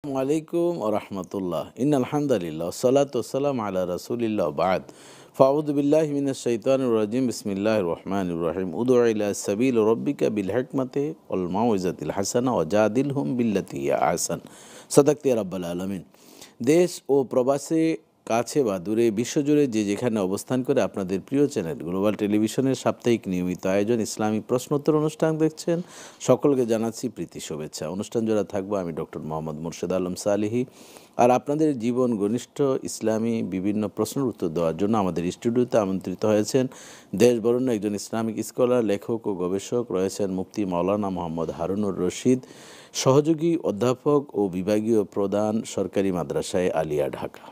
আলাইকুম রহমতুল্লাহ ইন আলহামদুলিল্লাহ সালাতু ওয়াসসালাম আলা রাসূলিল্লাহ বাদ ফাউযু বিল্লাহি মিনাশ শাইতানির রাজিম বিসমিল্লাহির রহমানির রহিম উদউ ইলা সাবিল রাব্বিকা বিল হিকমাতি ওয়াল মাউইজাতিল হাসানা ওয়াজাদিলহুম বিল্লাতি হিয়া আহসান সাদাকতা ইয়া রাব্বাল আলামিন। দেশ ও প্রবাসে কাছে বা দূরে বিশ্বজুড়ে যে যেখানে অবস্থান করে আপনাদের প্রিয় চ্যানেল গ্লোবাল টেলিভিশনের সাপ্তাহিক নিয়মিত আয়োজন ইসলামিক প্রশ্নোত্তর অনুষ্ঠান দেখছেন, সকলকে জানাচ্ছি প্রীতি শুভেচ্ছা। অনুষ্ঠান জোড়া থাকবো আমি ডক্টর মোহাম্মদ মুর্শেদ আলম সালিহি। আর আপনাদের জীবন ঘনিষ্ঠ ইসলামী বিভিন্ন প্রশ্নের উত্তর দেওয়ার জন্য আমাদের স্টুডিওতে আমন্ত্রিত হয়েছেন দেশ বরেণ্য একজন ইসলামিক স্কলার, লেখক ও গবেষক রয়েছেন মুফতি মাওলানা মোহাম্মদ হারুনুর রশিদ, সহযোগী অধ্যাপক ও বিভাগীয় প্রধান, সরকারি মাদ্রাসায় আলিয়া, ঢাকা।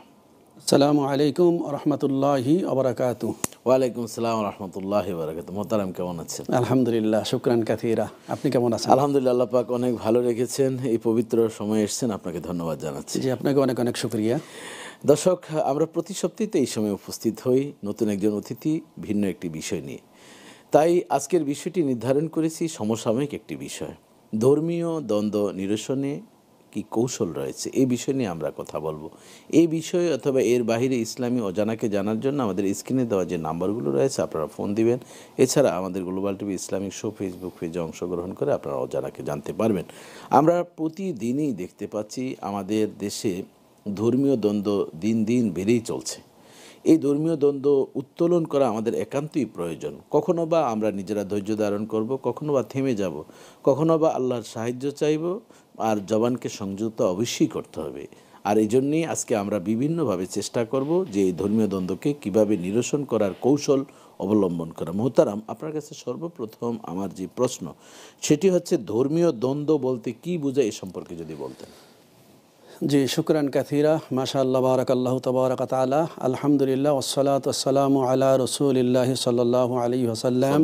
আসসালামু আলাইকুম রহমতুল্লাহি ওবারাকাতুহু। ওয়ালাইকুম আসসালাম রহমতুল্লাহি ওবারাকাতুহু। মোহতারাম, কেমন আছেন? আলহামদুলিল্লাহ, শুকরান কাসীরা। আপনি কেমন আছেন? আলহামদুলিল্লাহ, আল্লাহ পাক অনেক ভালো রেখেছেন। এই পবিত্র সময় এসেছেন, আপনাকে ধন্যবাদ জানাচ্ছি। জি, আপনাকে অনেক অনেক শুকরিয়া। দর্শক, আমরা প্রতি সপ্তাহে এই সময় উপস্থিত হই নতুন একজন অতিথি, ভিন্ন একটি বিষয় নিয়ে। তাই আজকের বিষয়টি নির্ধারণ করেছি সমসাময়িক একটি বিষয়, ধর্মীয় দ্বন্দ্ব নিরসনে কি কৌশল রয়েছে, এই বিষয় নিয়ে আমরা কথা বলবো। এই বিষয়ে অথবা এর বাহিরে ইসলামী অজানাকে জানার জন্য আমাদের স্ক্রিনে দেওয়া যে নাম্বারগুলো রয়েছে আপনারা ফোন দিবেন। এছাড়া আমাদের global TV Islamic show Facebook পেজে অংশগ্রহণ করে আপনারা অজানাকে জানতে পারবেন। আমরা প্রতিদিনই দেখতে পাচ্ছি আমাদের দেশে ধর্মীয় দ্বন্দ্ব দিন দিন বেড়েই চলছে। এই ধর্মীয় দ্বন্দ্ব উত্তোলন করা আমাদের একান্তই প্রয়োজন। কখনো বা আমরা নিজেরা ধৈর্য ধারণ করব, কখনো বা থেমে যাব, কখনো বা আল্লাহর সাহায্য চাইব। আর জবানকে সংযত অবশ্যই করতে হবে। আর এই জন্যেই আজকে আমরা বিভিন্নভাবে চেষ্টা করব যে এই ধর্মীয় দ্বন্দ্বকে কীভাবে নিরসন করার কৌশল অবলম্বন করা। মোহতারাম, আপনার কাছে সর্বপ্রথম আমার যে প্রশ্ন সেটি হচ্ছে, ধর্মীয় দ্বন্দ্ব বলতে কী বোঝায়, এ সম্পর্কে যদি বলতেন। জি, শুকরান কাসীরা। মাশাআল্লাহ, বারাকাল্লাহু তাবারাকা তাআলা, আলহামদুলিল্লাহ, ওয়াসসালাতু ওয়াসসালামু আলা রাসূলিল্লাহি সাল্লাল্লাহু আলাইহি ওয়াসাল্লাম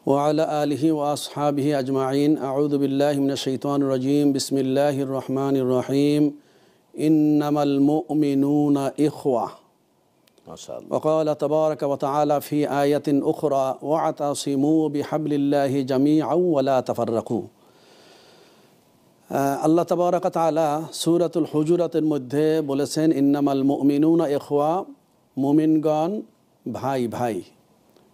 ওয়া আলা আলিহি ওয়া আসহাবিহি আজমাইন। আউযু বিল্লাহি মিনাশ শাইতানির রাজীম। বিসমিল্লাহির রহমানির রহিম। ইন্নামাল মুমিনুনা ইখওয়া। মাশাআল্লাহ। ওয়া ক্বালা তাবারাকা ওয়া তাআলা ফি আয়াতিন উখরা ওয়া'তাসিমু বিহাবলিল্লাহি জামিআন ওয়া লা তাফাররাকু। আল্লাহ তাবারাকা তাআলা সূরাতুল হুজুরাতের মধ্যে বলেছেন, ইন্নামাল মুমিনুনা ইখওয়া, মুমিনগণ ভাই ভাই।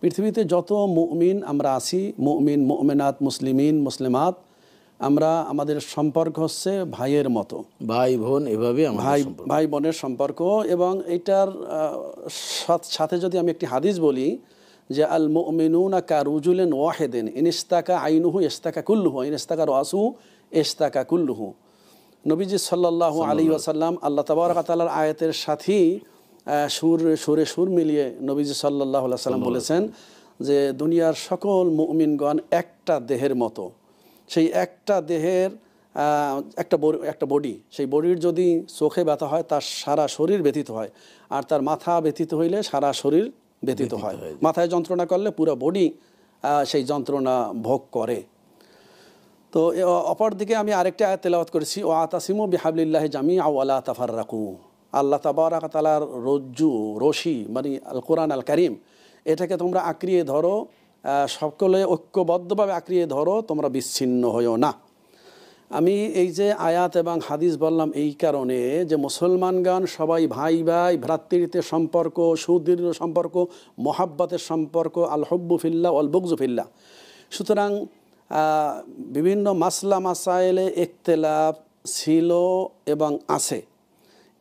পৃথিবীতে যত মুমিন আমরা আছি, মুমিন মুমিনাত, মুসলিমিন মুসলিমাত, আমরা আমাদের সম্পর্ক হচ্ছে ভাইয়ের মতো, ভাই বোন, এভাবে ভাই বোনের সম্পর্ক। এবং এইটার সাথে যদি আমি একটি হাদিস বলি যে, আল মুমিনুনা কারুজুলিন ওয়াহিদিন ইনস্তাকা আইনুহু ইস্তাকা কুল্লুহু ইনস্তাকা রাসুহু ইস্তাকা কুল্লুহু। নবীজি সাল্লাল্লাহু আলাইহি ওয়াসাল্লাম আল্লাহ তাবারাকা তাআলার আয়াতের সাথেই সুর মিলিয়ে নবীজি সাল্লাল্লাহু আলাইহি ওয়াসাল্লাম বলেছেন যে, দুনিয়ার সকল মুমিনগণ একটা দেহের মতো। সেই একটা দেহের একটা বডি, সেই বডির যদি চোখে ব্যথা হয় তার সারা শরীর ব্যথিত হয়, আর তার মাথা ব্যথিত হইলে সারা শরীর ব্যথিত হয়। মাথায় যন্ত্রণা করলে পুরো বডি সেই যন্ত্রণা ভোগ করে। তো অপরদিকে আমি আরেকটা আয়াত তেলাওয়াত করেছি, ওয়া'তাসিমু বিহাবলিল্লাহি জামিআন ওয়া লা তাফাররাকু। আল্লাহ তাবারাকা তাআলার রশি মানে আল কোরআন আল কারীম, এটাকে তোমরা আঁকড়িয়ে ধরো, সকলে ঐক্যবদ্ধভাবে আঁকড়িয়ে ধরো, তোমরা বিচ্ছিন্ন হইও না। আমি এই যে আয়াত এবং হাদিস বললাম এই কারণে যে, মুসলমানগণ সবাই ভাই ভাই, ভ্রাতৃত্বের সম্পর্ক, সুদৃঢ় সম্পর্ক, মহাব্বতের সম্পর্ক, আল হুব্বু ফিল্লাহ ওয়াল বুগযু ফিল্লাহ। সুতরাং বিভিন্ন মাসলা মাসাইলে ইখতিলাফ ছিল এবং আছে।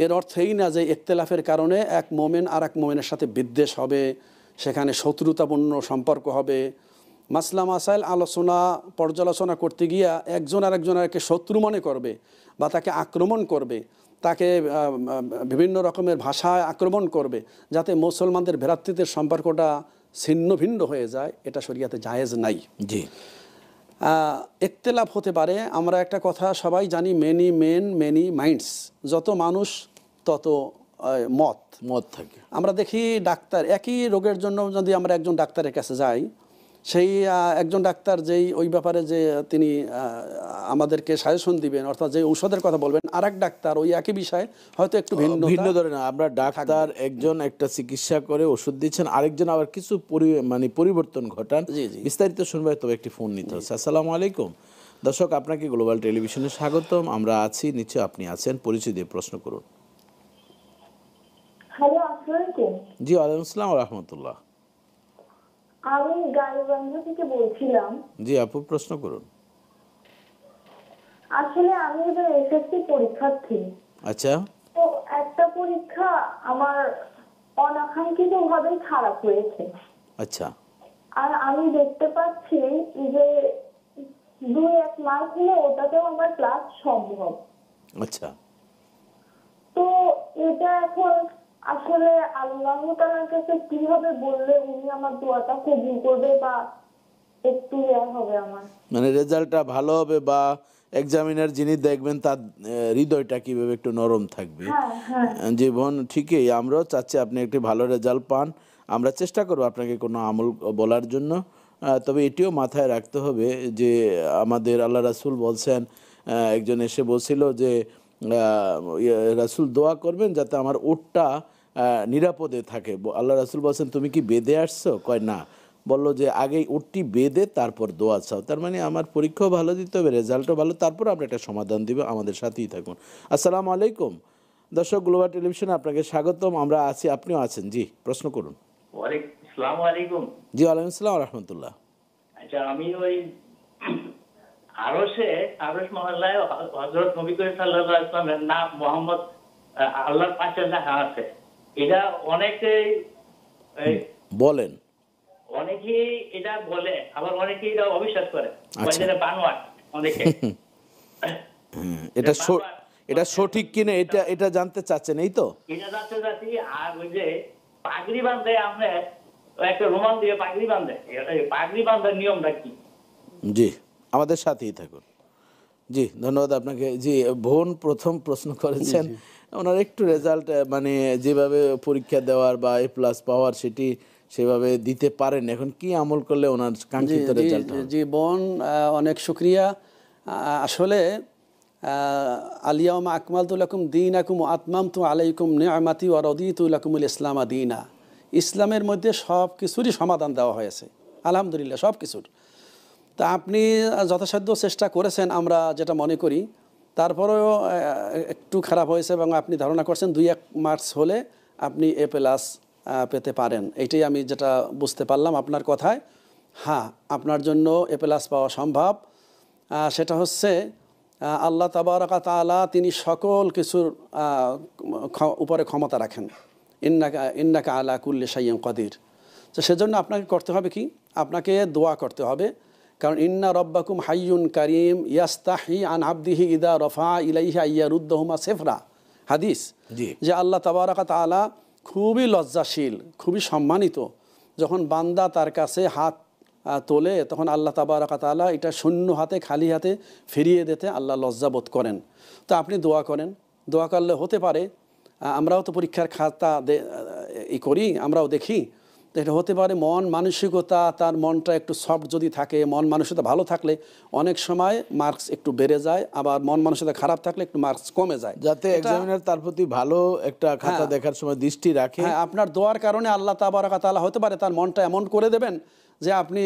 এর অর্থ এই না যে ইখতিলাফের কারণে এক মোমেন আর এক মোমেনের সাথে বিদ্বেষ হবে, সেখানে শত্রুতাপূর্ণ সম্পর্ক হবে। মাসলা মাসাইল আলোচনা পর্যালোচনা করতে গিয়া একজন আরেকজনকে শত্রু মনে করবে বা তাকে আক্রমণ করবে, তাকে বিভিন্ন রকমের ভাষায় আক্রমণ করবে, যাতে মুসলমানদের ভ্রাতৃত্বের সম্পর্কটা ছিন্ন ভিন্ন হয়ে যায়, এটা শরিয়াতে জায়েজ নাই। জি, ইখতিলাফ হতে পারে। আমরা একটা কথা সবাই জানি, মেনি মেন মেনি মাইন্ডস। যত মানুষ তত মত থাকে। আমরা দেখি ডাক্তার, একই রোগের জন্য যদি আমরা একজন ডাক্তারের কাছে যাই, সেই একজন ডাক্তার যেই ওই ব্যাপারে যে তিনি আমাদেরকে সাজেশন দিবেন, অর্থাৎ যে ঔষধের কথা বলবেন, আর এক ডাক্তার ওই একই বিষয়ে হয়তো একটু ভিন্ন ধরে না। আমরা ডাক্তার একজন একটা চিকিৎসা করে ওষুধ দিচ্ছেন, আরেকজন আবার কিছু পরিবর্তন ঘটান। বিস্তারিত শুনবে, তবে একটি ফোন নিতে হচ্ছে। আসসালামু আলাইকুম। দর্শক, আপনাকে গ্লোবাল টেলিভিশনে স্বাগতম। আমরা আছি, নিশ্চয় আপনি আছেন, পরিচয় দিয়ে প্রশ্ন করুন। হ্যালো, আসসালামু আলাইকুম। জি, ওয়ালাইকুম আসসালাম ওয়া রাহমাতুল্লাহ। আমি গাইবান্ধ থেকে বলছিলাম। জি আপু, প্রশ্ন করুন। আসলে আমি এবার এসএসসি পরীক্ষার্থী। আচ্ছা। তো একটা পরীক্ষা আমার অনাকাঙ্ক্ষিত ভাবে খারাপ হয়েছে। আচ্ছা। আর আমি দেখতে পাচ্ছি যে 2-1 মার্ক হলে ওটাতেও আমার ক্লাস সম্ভব। আচ্ছা। তো এটা এখন আসলে আল্লাহ তাআলার কাছে কিভাবে বললে উনি আমার দোয়াটা কবুল করবে বা একটু হবে আমার? মানে রেজাল্টটা ভালো হবে বা এক্সামিনার যিনি দেখবেন তার হৃদয়টা কিভাবে একটু নরম থাকবে। হ্যাঁ, হ্যাঁ। জীবন ঠিকই, আমরাও চাচ্ছি আপনি একটি ভালো রেজাল্ট পান। আমরা চেষ্টা করব আপনাকে কোনো আমল বলার জন্য। তবে এটিও মাথায় রাখতে হবে যে আমাদের আল্লাহ রাসূল বলছেন, একজন এসে বলছিল যে রাসূল দোয়া করবেন যাতে আমার ওটটা নিরাপদে থাকে। আল্লাহ রাসূল বলছেন, তুমি কি বেঁধে আসছো? কয় না। বললো যে আগেই ওটটি বেঁধে তারপর দোয়া চাও। তার মানে আমার পরীক্ষাও ভালো দিতে হবে, রেজাল্টও ভালো, তারপর আমরা একটা সমাধান দিব। আমাদের সাথেই থাকুন। আসসালামু আলাইকুম দর্শক, গ্লোবাল টেলিভিশনে আপনাকে স্বাগতম। আমরা আছি, আপনিও আছেন। জি, প্রশ্ন করুন। আসসালামু আলাইকুম। জি, ওয়ালাইকুম আসসালাম ওয়া রাহমাতুল্লাহ। আচ্ছা, আমি ওই আরশ মহল্লায় হযরত নবী করিম সাল্লাল্লাহু আলাইহি ওয়াসাল্লামের নাম মুহাম্মদ আল্লাহর পাঁচটা লেখা আছে। এটা অনেকেই বলেন। অনেকেই এটা বলে, আবার অনেকেই এটা অবিশ্বাস করে। আচ্ছা। বানোয়াট অনেকে। এটা সঠিক কিনা এটা জানতে চাচ্ছেন, এই তো? এটা জানতে চাচ্ছি। আর ওই যে পাগড়ি বাঁধে, আমরা একটা রুমাল দিয়ে পাগড়ি বাঁধে, এই পাগড়ি বাঁধার নিয়মটা কি? জি, আমাদের সাথেই থাকুন। জি, ধন্যবাদ আপনাকে। জি, বোন প্রথম প্রশ্ন করেছেন। ওনার একটু রেজাল্ট মানে যেভাবে পরীক্ষা দেওয়ার বা A+ পাওয়ার সেটি সেভাবে দিতে পারেন। এখন কি আমল করলে ওনার কাঙ্ক্ষিত রেজাল্ট হবে? জি বোন, অনেক শুক্রিয়া। আসলে আলিয়াউমা আকমালতু লাকুম দীনাকুম ওয়া আতমামতু আলাইকুম নি'মাতি ওয়া রাদিতু লাকুমুল ইসলামা দীনা। ইসলামের মধ্যে সব কিছুরই সমাধান দেওয়া হয়েছে, আলহামদুলিল্লাহ, সব কিছুর। তা আপনি যথাসাধ্য চেষ্টা করেছেন, আমরা যেটা মনে করি। তারপরেও একটু খারাপ হয়েছে এবং আপনি ধারণা করছেন 2-1 মার্কস হলে আপনি A+ পেতে পারেন। এইটাই আমি যেটা বুঝতে পারলাম আপনার কথায়। হ্যাঁ, আপনার জন্য A+ পাওয়া সম্ভব। সেটা হচ্ছে আল্লাহ তাবারাকা তাআলা, তিনি সকল কিছুর উপরে ক্ষমতা রাখেন। ইন্নাকা আলা কুল্লি শাইইন কাদির। তো সেজন্য আপনাকে করতে হবে কি? আপনাকে দোয়া করতে হবে। কারণ ইন্না রব্বাকুম হাইয়ুন কারিম ইয়াস্তাহি আন আবদিহি ইদা রফা ইলাইহি আইয়ারুদ্দাহুমা সিফরা। হাদিস, যে আল্লাহ তাবারাকা তাআলা খুবই লজ্জাশীল, খুবই সম্মানিত। যখন বান্দা তার কাছে হাত তোলে, তখন আল্লাহ তাবারাকা তাআলা এটা শূন্য হাতে, খালি হাতে ফিরিয়ে দিতে আল্লাহ লজ্জাবোধ করেন। তো আপনি দোয়া করেন। দোয়া করলে হতে পারে, আমরাও তো পরীক্ষার খাতা করি, আমরাও দেখি, তো এটা হতে পারে মন মানসিকতা, তার মনটা একটু সফট যদি থাকে, মন মানসিকতা ভালো থাকলে অনেক সময় মার্কস একটু বেড়ে যায়, আবার মন মানসিকতা খারাপ থাকলে একটু মার্কস কমে যায়। যাতে এক্সামিনার তার প্রতি ভালো একটা খাতা দেখার সময় দৃষ্টি রাখে। হ্যাঁ, আপনার দোয়ার কারণে আল্লাহ তাবারাকা তাআলা হতে পারে তার মনটা এমন করে দেবেন যে আপনি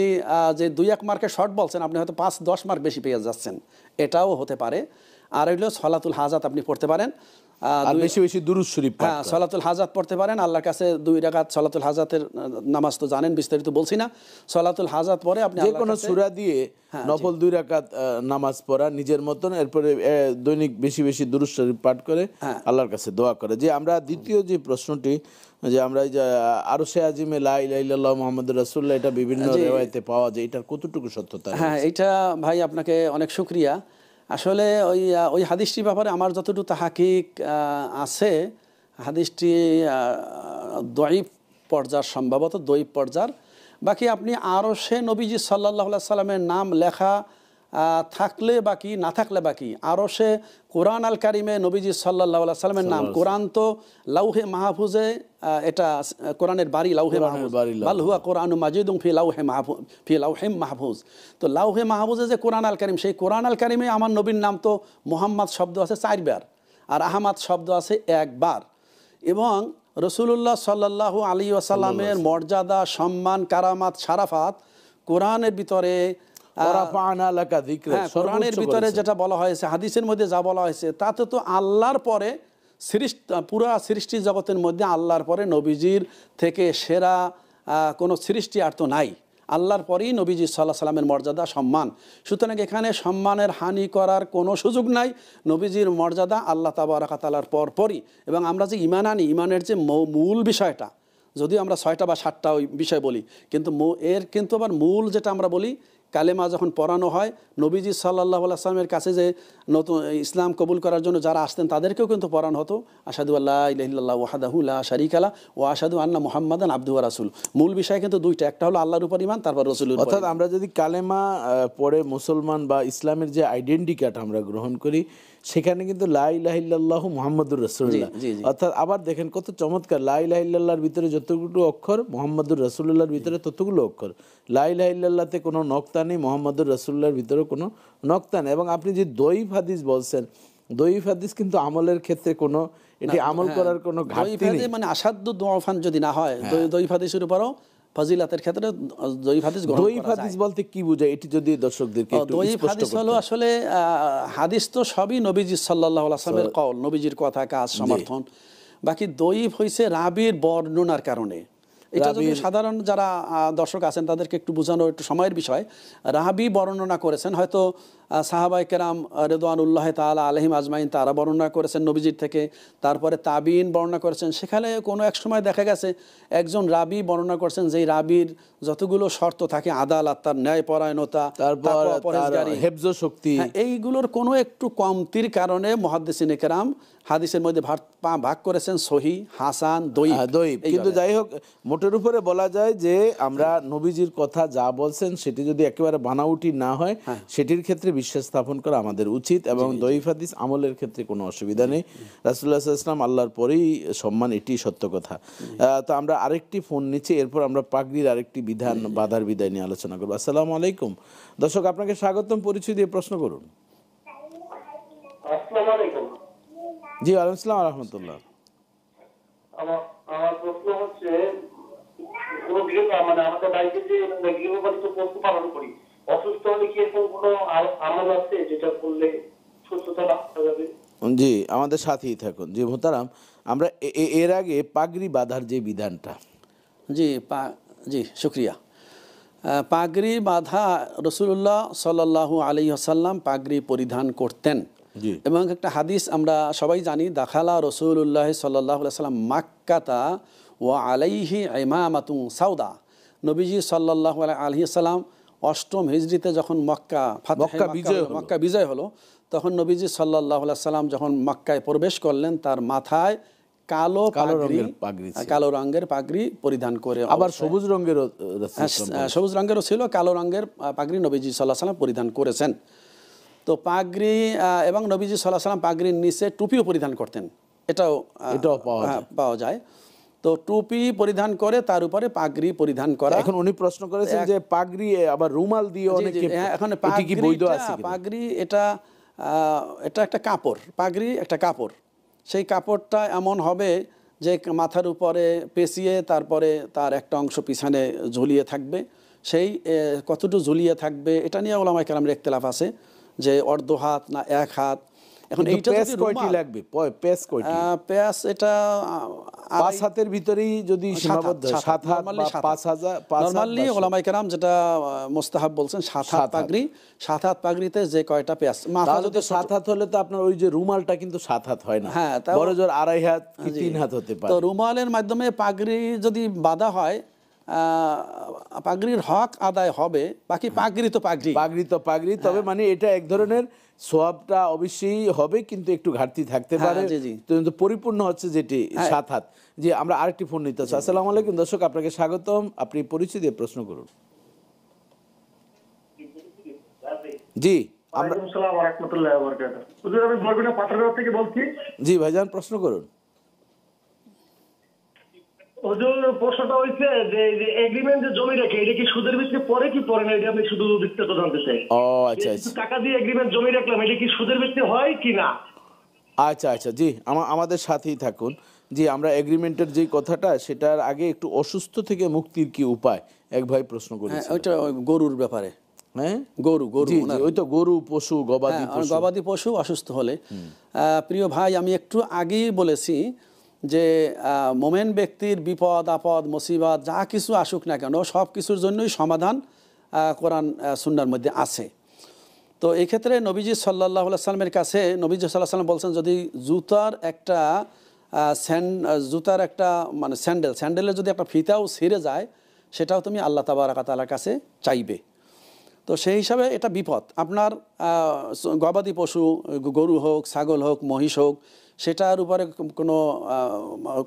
যে 2-1 মার্কের শর্ট বলছেন, আপনি হয়তো 5-10 মার্ক বেশি পেয়ে যাচ্ছেন। এটাও হতে পারে। আর হইল সলাতুল হাজাত আপনি পড়তে পারেন, আর বেশি বেশি দুরূদ শরীফ পাঠ। হ্যাঁ, সলাতুল হাজাত পড়তে পারেন। আল্লাহর কাছে 2 রাকাত সলাতুল হাজাতের নামাজ তো জানেন, বিস্তারিত বলছি না। সলাতুল হাজাত পরে আপনি যে কোনো সূরা দিয়ে নফল 2 রাকাত নামাজ পড়া নিজের মতন, এরপরে দৈনিক বেশি বেশি দুরূদ শরীফ পাঠ করে আল্লাহর কাছে দোয়া করে। যে আমরা দ্বিতীয় যে প্রশ্নটি, যে আমরা এই যে আরশে আজিমে লা ইলাহা ইল্লাল্লাহ মুহাম্মাদুর রাসূলুল্লাহ, এটা বিভিন্ন রিওয়ায়াতে পাওয়া যায়, এটার কতটুকু সত্যতা? হ্যাঁ, এটা ভাই আপনাকে অনেক শুকরিয়া। আসলে ওই হাদিসটির ব্যাপারে আমার যতটুকু তাহাকিক আছে, হাদিসটি দয়ীফ পর্যার, সম্ভবত দয়ীফ পর্যার। বাকি আপনি আরশে নবীজি সাল্লাল্লাহু আলাইহি সাল্লামের নাম লেখা থাকলে বাকি, না থাকলে বাকি, আরশে কোরআন আল কারিমে নবীজি সাল্লাল্লাহু আলাইহি সাল্লামের নাম, কোরআন তো লাউহে মাহফুজে, এটা কোরআনের বাড়ি লাউহে মাহফুজ, বাল হুয়া কোরআনুম মাজিদুম ফি লাউহে মাহফুজ। তো লাউহে মাহফুজে যে কোরআন আল কারিম, সেই কোরআন আল কারিমে আমার নবীর নাম তো মুহাম্মদ শব্দ আছে 4 বার, আর আহমদ শব্দ আছে 1 বার। এবং রাসূলুল্লাহ সাল্লাল্লাহু আলাইহি ওয়াসাল্লামের মর্যাদা, সম্মান, কারামাত, শারাফাত কোরআনের ভিতরে ওয়ারাফা'না লাকা যিকরাক, হ্যাঁ, কোরআনের সর্বোচ্চ ভিতরে করেছেন। যেটা বলা হয়েছে, হাদিসের মধ্যে যা বলা হয়েছে, তাতে তো আল্লাহর পরে পুরা সৃষ্টি জগতের মধ্যে আল্লাহর পরে নবীজির থেকে সেরা কোনো সৃষ্টি আর তো নাই। আল্লাহর পরেই নবীজি সাল্লাল্লাহু আলাইহি সাল্লামের মর্যাদা, সম্মান। সুতরাং এখানে সম্মানের হানি করার কোনো সুযোগ নাই। নবীজির মর্যাদা আল্লাহ তাবারাক ওয়া তাআলার পরই। এবং আমরা যে ঈমান আনি, ঈমানের যে মূল বিষয়টা, যদিও আমরা 6টা বা 7টা ওই বিষয় বলি, কিন্তু এর কিন্তু আবার মূল যেটা আমরা বলি, কালেমা যখন পড়ানো হয়, নবীজি সাল্লাল্লাহু আলাইহি ওয়াসাল্লামের কাছে যে নতুন ইসলাম কবুল করার জন্য যারা আসতেন তাদেরকেও কিন্তু পড়ানো হতো, আশহাদু আল্লা ইলাহা ইল্লাল্লাহু ওয়াহদাহু লা শারীকা লাহু ওয়া আশহাদু আন্না মুহাম্মাদান আবদুহু ওয়া রাসূলুহু। মূল বিষয় কিন্তু দুইটা, একটা হলো আল্লাহর উপর ঈমান, তারপর রাসূলের উপর। অর্থাৎ আমরা যদি কালেমা পড়ে মুসলমান বা ইসলামের যে আইডেন্টি কার্ড আমরা গ্রহণ করি, সেখানে কিন্তু লা ইলাহা ইল্লাল্লাহু মুহাম্মাদুর রাসূলুল্লাহ। অর্থাৎ আবার দেখেন কত চমৎকার, লা ইলাহা ইল্লাল্লাহর ভিতরে যতগুলো অক্ষর, মুহাম্মাদুর রাসূলুল্লাহর ভিতরে ততগুলো অক্ষর। লা ইলাহা ইল্লাল্লাহতে কোনো নক্তা নেই, মুহাম্মাদুর রাসূলুল্লাহর ভিতরে কোনো নক্তা নেই। এবং আপনি যে দঈফ হাদিস বলছেন, দঈফ হাদিস কিন্তু আমলের ক্ষেত্রে কোনো, এটি আমল করার কোনো ঘাটতি নেই। মানে আসাধ্য দোয়াফান যদি না হয়, দঈফ হাদিসের উপরও ফজিলাতের ক্ষেত্রে দঈফ হাদিস গ্রহণ করা যায়। দঈফ হাদিস বলতে কি বোঝায়, এটি যদি দর্শকদেরকে একটু দঈফ স্পষ্ট হাদিস করতে। হলো আসলে হাদিস তো সবই নবীজি সাল্লাল্লাহু আলাইহি ওয়াসাল্লামের কওল, নবীজির কথা, কাজ, সমর্থন। বাকি দঈফ হইছে রাবীর বর্ণনার কারণে। এটা যদি সাধারণ যারা দর্শক আছেন তাদেরকে একটু বোঝানো একটু সময়ের বিষয়। রাবী বর্ণনা করেছেন, হয়তো সাহাবায়ে কেরাম রিদওয়ানুল্লাহ তাআলা আলাইহিম আজমাইন তারা বর্ণনা করেছেন নবীজির থেকে, তারপরে তাবিঈন বর্ণনা করেছেন। সেখানে কোনো এক সময় দেখা গেছে একজন রাবী বর্ণনা করেছেন, যেই রাবীর যতগুলো শর্ত থাকে, আদালত, তার ন্যায়পরায়ণতা, তারপর পরহেজগারি, হেফজ শক্তি, এইগুলোর কোনো একটু কমতির কারণে মুহাদ্দিসিনে কেরাম হাদিসের মধ্যে ভাগ করেছেন সহিহ, হাসান, দঈফ। কিন্তু যাই হোক, মোটের উপরে বলা যায় যে আমরা নবীজির কথা যা বলছেন সেটি যদি একেবারে বানাউটি না হয়, সেটির ক্ষেত্রে বিশ্বাস স্থাপন করা আমাদের উচিত। এবং দঈফ হাদিস আমলের ক্ষেত্রে কোনো অসুবিধা নেই। রাসূলুল্লাহ সাল্লাল্লাহু আলাইহি ওয়াসাল্লাম আল্লাহর পরেই সম্মান, এটি সত্য কথা। তো আমরা আরেকটি ফোন নিচ্ছি, এরপর আমরা পাগড়ির আরেকটি বিধান, বাধার বিদায় নিয়ে আলোচনা করবো। আসসালামু আলাইকুম দর্শক, আপনাকে স্বাগতম, পরিচয় দিয়ে প্রশ্ন করুন। আসসালামু আলাইকুম। জি, ওয়ালাইকুম আসসালাম ওয়া রাহমাতুল্লাহ। আমার প্রশ্ন হচ্ছে, কোনো মানে আমাদের বাড়িতে যে গৃহপালিত পশু পালন করি, অসুস্থ হলে কি এরকম কোনো আমল আছে যেটা করলে সুস্থতা লাভ করা যাবে? জি, আমাদের সাথেই থাকুন। জি মোহতারাম, আমরা এর আগে পাগড়ি বাঁধার যে বিধানটা, জি শুকরিয়া। পাগড়ি বাঁধা, রাসূলুল্লাহ সাল্লাল্লাহু আলাইহি ওয়াসাল্লাম পাগড়ি পরিধান করতেন। এবং একটা হাদিস আমরা সবাই জানি, দাখালা রাসূলুল্লাহ সাল্লাল্লাহু আলাইহি ওয়াসাল্লাম মাক্কাতা ওয়া আলাইহি ইমামাতুন সাউদা। নবীজি সাল্লাল্লাহু আলাইহি ওয়াসাল্লাম 8ম হিজরিতে যখন মক্কা বিজয় হলো, তখন নবীজি সাল্লাল্লাহু আলাইহি ওয়াসাল্লাম যখন মক্কায় প্রবেশ করলেন, তার মাথায় কালো রঙের পাগড়ি পরিধান করে, আবার সবুজ রঙেরও ছিল, কালো রঙের পাগড়ি নবীজি সাল্লাল্লাহু আলাইহি ওয়াসাল্লাম পরিধান করেছেন। তো পাগড়ি এবং নবীজি সাল্লাল্লাহু আলাইহি ওয়াসাল্লাম পাগড়ির নিচে টুপিও পরিধান করতেন, এটাও পাওয়া যায়। তো টুপি পরিধান করে তার উপরে পাগড়ি পরিধান করা। এখন উনি প্রশ্ন করেছেন যে পাগড়ি আবার রুমাল দিয়ে অনেকে, এখন পাগড়ি এটা একটা কাপড়, পাগড়ি একটা কাপড়। সেই কাপড়টা এমন হবে যে মাথার উপরে পেঁচিয়ে তারপরে তার একটা অংশ পিছনে ঝুলিয়ে থাকবে। সেই কতটুকু ঝুলিয়ে থাকবে এটা নিয়ে উলামায়ে কেরামের ইখতিলাফ আছে, যে অর্ধ হাত না 1 হাত। এখন এইটা যদি কয়টি লাগবে, পেস কয়টি? পেস এটা 5 হাতের ভিতরেই যদি সীমাবদ্ধ, 7 হাত বা 5 হাজার, নরমালি উলামায়ে কেরাম যেটা মুস্তাহাব বলছেন 7 হাত পাগড়ি। 7 হাত পাগড়িতে যে কয়টা পেস, মাথা যদি 7 হাত হলে তো আপনার ওই যে রুমালটা কিন্তু 7 হাত হয় না, বড় জোর 2.5 হাত কি 3 হাত হতে পারে। তো রুমালের মাধ্যমে পাগড়ি যদি বাঁধা হয়, পাগড়ির হক আদায় হবে। বাকি পাগড়ি তো পাগড়ি, তবে মানে এটা এক ধরনের সওয়াবটা অবশ্যই হবে, কিন্তু একটু ঘাটতি থাকতে পারে, কিন্তু পরিপূর্ণ হচ্ছে যেটি 7 হাত। জি, আমরা আরেকটি ফোন নিতে চাই। আসসালামু আলাইকুম দর্শক, আপনাকে স্বাগতম, আপনি পরিচয় দিয়ে প্রশ্ন করুন। জি, ওয়ালাইকুম আসসালাম ওয়া রাহমাতুল্লাহি ওয়া বারাকাতুহু। হুজুর, আমি বরগুনা পাথরঘাটা থেকে বলছি। জি ভাইজান, প্রশ্ন করুন। হুজুর, প্রশ্নটা হইছে যে এগ্রিমেন্ট যে জমি রেখে, এটা কি সুদের ভিত্তিতে পড়ে কি পড়ে না, এটা আমি শুধু বিস্তারিত জানতে চাই। আচ্ছা, টাকা দিয়ে এগ্রিমেন্ট জমি রাখলাম, এটা কি সুদের ভিত্তিতে হয় কি না? আচ্ছা, জি আমাদের সাথেই থাকুন। জি, আমরা এগ্রিমেন্টের যে কথাটা, সেটার আগে একটু অসুস্থ থেকে মুক্তির কি উপায়, এক ভাই প্রশ্ন করেছেন। ওইটা গরুর ব্যাপারে। হ্যাঁ গরু গরু জি, জি, ওনার। ওই তো গরু পশু গবাদি হ্যাঁ, পশু। গবাদি পশু অসুস্থ হলে প্রিয় ভাই, আমি একটু আগেই বলেছি যে মোমেন ব্যক্তির বিপদ আপদ মুসিবত যা কিছু আসুক না কেন সব কিছুর জন্যই সমাধান কোরআন সুন্নাহর মধ্যে আছে। তো এই ক্ষেত্রে নবীজি সাল্লাল্লাহু আলাইহি সাল্লামের কাছে নবীজি সাল্লাল্লাহু আলাইহি সাল্লাম বলছেন, যদি জুতার একটা মানে স্যান্ডেলের যদি একটা ফিতাও ছিঁড়ে যায়, সেটাও তুমি আল্লাহ তাবারক ওয়া তাআলার কাছে চাইবে। তো সেই হিসাবে এটা বিপদ। আপনার গবাদি পশু, গরু হোক, ছাগল হোক, মহিষ হোক, সেটার উপরে